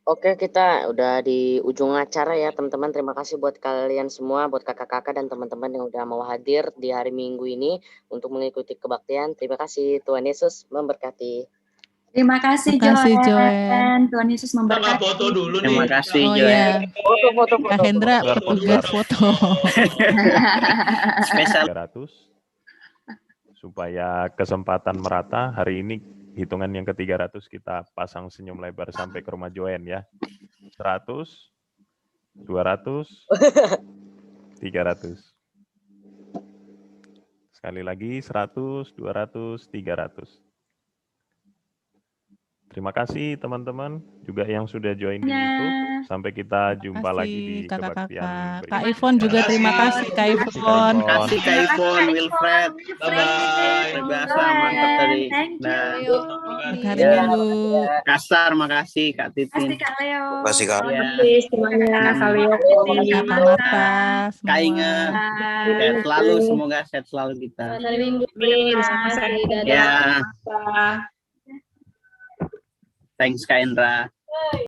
Oke, kita udah di ujung acara ya, teman-teman. Terima kasih buat kalian semua, buat kakak-kakak dan teman-teman yang udah mau hadir di hari Minggu ini untuk mengikuti kebaktian. Terima kasih. Tuhan Yesus memberkati. Terima kasih, Terima kasih, Joen. Tuhan Yesus Kita nggak memberkati. foto dulu nih. Terima kasih, Oh Joen. ya, Foto. Kak Hendra petugas foto. Spesial 300 supaya kesempatan merata. Hari ini hitungan yang ke-300 kita pasang senyum lebar sampai ke rumah Joen ya. 100, 200, 300. Sekali lagi 100, 200, 300. Terima kasih teman-teman juga yang sudah join di YouTube. Sampai kita jumpa lagi di kebaktian Kakak-kakak. Kak berikutnya. Ivon juga terima kasih, Kak Ivon. Terima kasih Kak Ivon, Wilfred. Bye-bye. Luar biasa, mantap tadi. Nah, Selamat hari Minggu. Kasar, makasih Kak Titin. Kasih, Kak Leo. Kasih Kak. Terima kasih semuanya. Kalian. Kakak Marta, Kak Inge, sehat selalu, semoga sehat selalu kita. Selamat hari Minggu. Terima kasih. Dadah. Ya, thanks Kak Indra.